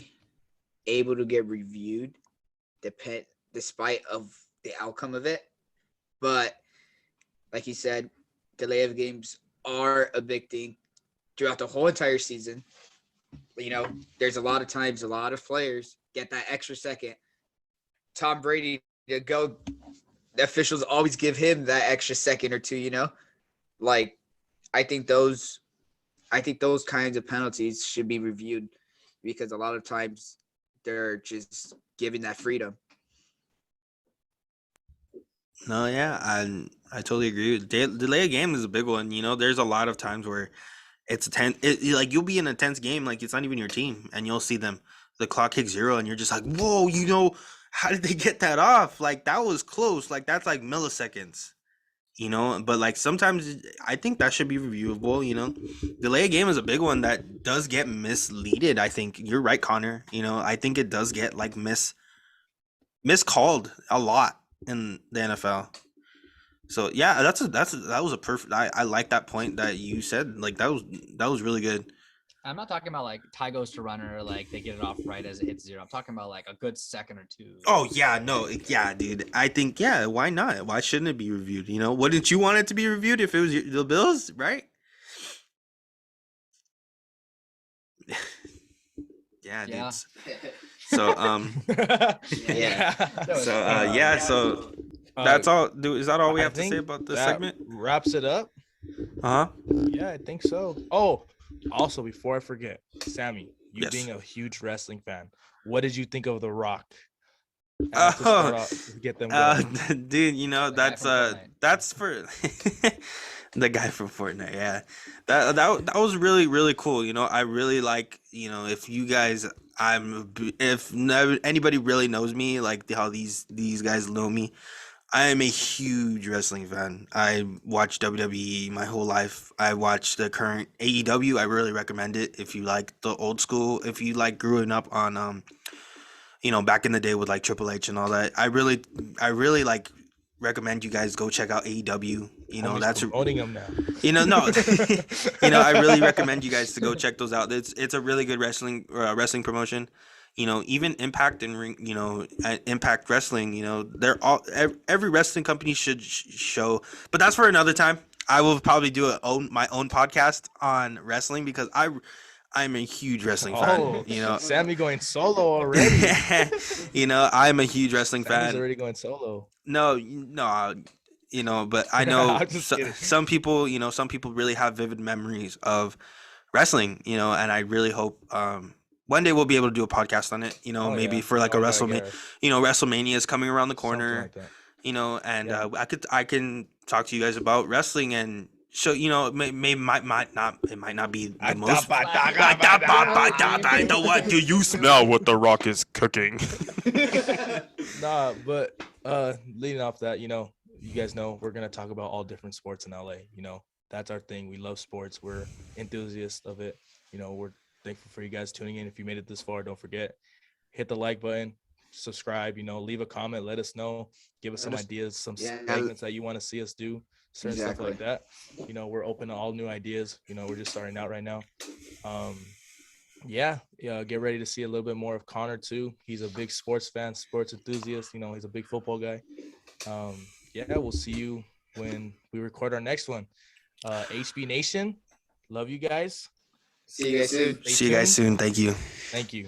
able to get reviewed, despite of the outcome of it. But like you said, delay of games are a big thing throughout the whole entire season. There's a lot of times a lot of players get that extra second. Tom Brady to go, the officials always give him that extra second or two, like I think those kinds of penalties should be reviewed because a lot of times they're just giving that freedom. No, yeah, I totally agree. Delay a game is a big one. There's a lot of times where it's like you'll be in a tense game, like it's not even your team, and you'll see the clock hits 0, and you're just like, whoa, how did they get that off? Like that was close. Like that's like milliseconds. But like sometimes I think that should be reviewable. Delay a game is a big one that does get misleaded. I think you're right, Connor. I think it does get like miscalled a lot in the NFL. So yeah, that was a perfect. I like that point that you said. Like that was really good. I'm not talking about like tie goes to runner, like they get it off right as it hits 0. I'm talking about like a good second or two. Oh yeah, no, yeah, dude. I think why not? Why shouldn't it be reviewed? Wouldn't you want it to be reviewed if it was the Bills, right? Yeah, dude. Yeah. So Yeah. so that's all. Is that all we I have to say think about this that segment? wraps it up. Uh-huh. Yeah, I think so. Oh, also before I forget, Sammy, you Yes. being a huge wrestling fan, what did you think of The Rock? To get them going. Dude, The guy that's from Fortnite. that's for the guy from Fortnite. Yeah, that was really really cool. I really like if you guys anybody really knows me, like how these guys know me. I am a huge wrestling fan. I watch WWE my whole life. I watch the current AEW. I really recommend it if you like the old school. If you like growing up on back in the day with like Triple H and all that. I really like recommend you guys go check out AEW. Homie's That's promoting them now. no. I really recommend you guys to go check those out. It's a really good wrestling promotion. Even Impact and Impact Wrestling. They're all every wrestling company should show. But that's for another time. I will probably do my own podcast on wrestling because I'm a huge wrestling fan. Sammy going solo already. I'm a huge wrestling Sammy's fan. already going solo. No, but I know I'm just kidding. some people, some people really have vivid memories of wrestling, and I really hope one day we'll be able to do a podcast on it, Oh, maybe yeah. for like a Oh, WrestleMania, guess. WrestleMania is coming around the Something corner, like that. and Yeah. I can talk to you guys about wrestling and show, it might not be the most. What do you smell? What the Rock is cooking? Nah, but leading off that, you guys know we're gonna talk about all different sports in LA. That's our thing. We love sports. We're enthusiasts of it. We're thankful for you guys tuning in. If you made it this far, don't forget, hit the like button, subscribe, leave a comment, let us know, give us some ideas, some segments that you want to see us do, certain stuff like that. We're open to all new ideas. We're just starting out right now. yeah, get ready to see a little bit more of Connor too. He's a big sports fan, sports enthusiast. You know, he's a big football guy. Yeah, we'll see you when we record our next one. HB Nation, love you guys. See you guys soon. Stay See you guys tuned. soon. Thank you. Thank you.